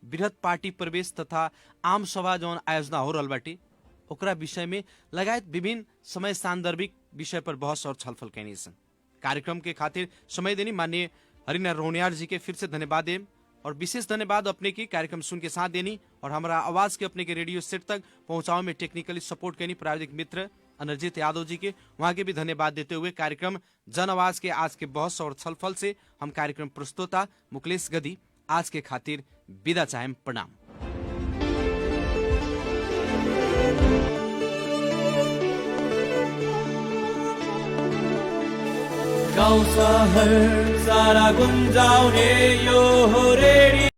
बृहत पार्टी प्रवेश तथा आम सभा जौन आयोजना हो रहल बाटे ओकरा विषय में लगायत विभिन्न समय सांदर्भिक विषय पर बहस और छलफल कैनी सन। कार्यक्रम के खातिर समय देनी माननीय हरिनारायण रौनियार जी के फिर से धन्यवाद देम और विशेष धन्यवाद अपने की कार्यक्रम सुन के साथ देनी और हमारा आवाज के अपने के रेडियो सेट तक पहुंचाओ में टेक्निकली सपोर्ट करनी प्राविधिक मित्र अनर्जित यादव जी के, वहां के भी धन्यवाद देते हुए कार्यक्रम जन आवाज के आज के बहस और छलफल से हम कार्यक्रम प्रस्तोता मुकेश गदी आज के खातिर विदा चाहेम। प्रणाम। गाउँ सहर सारा गुन्जाउने यो हो रेडियो।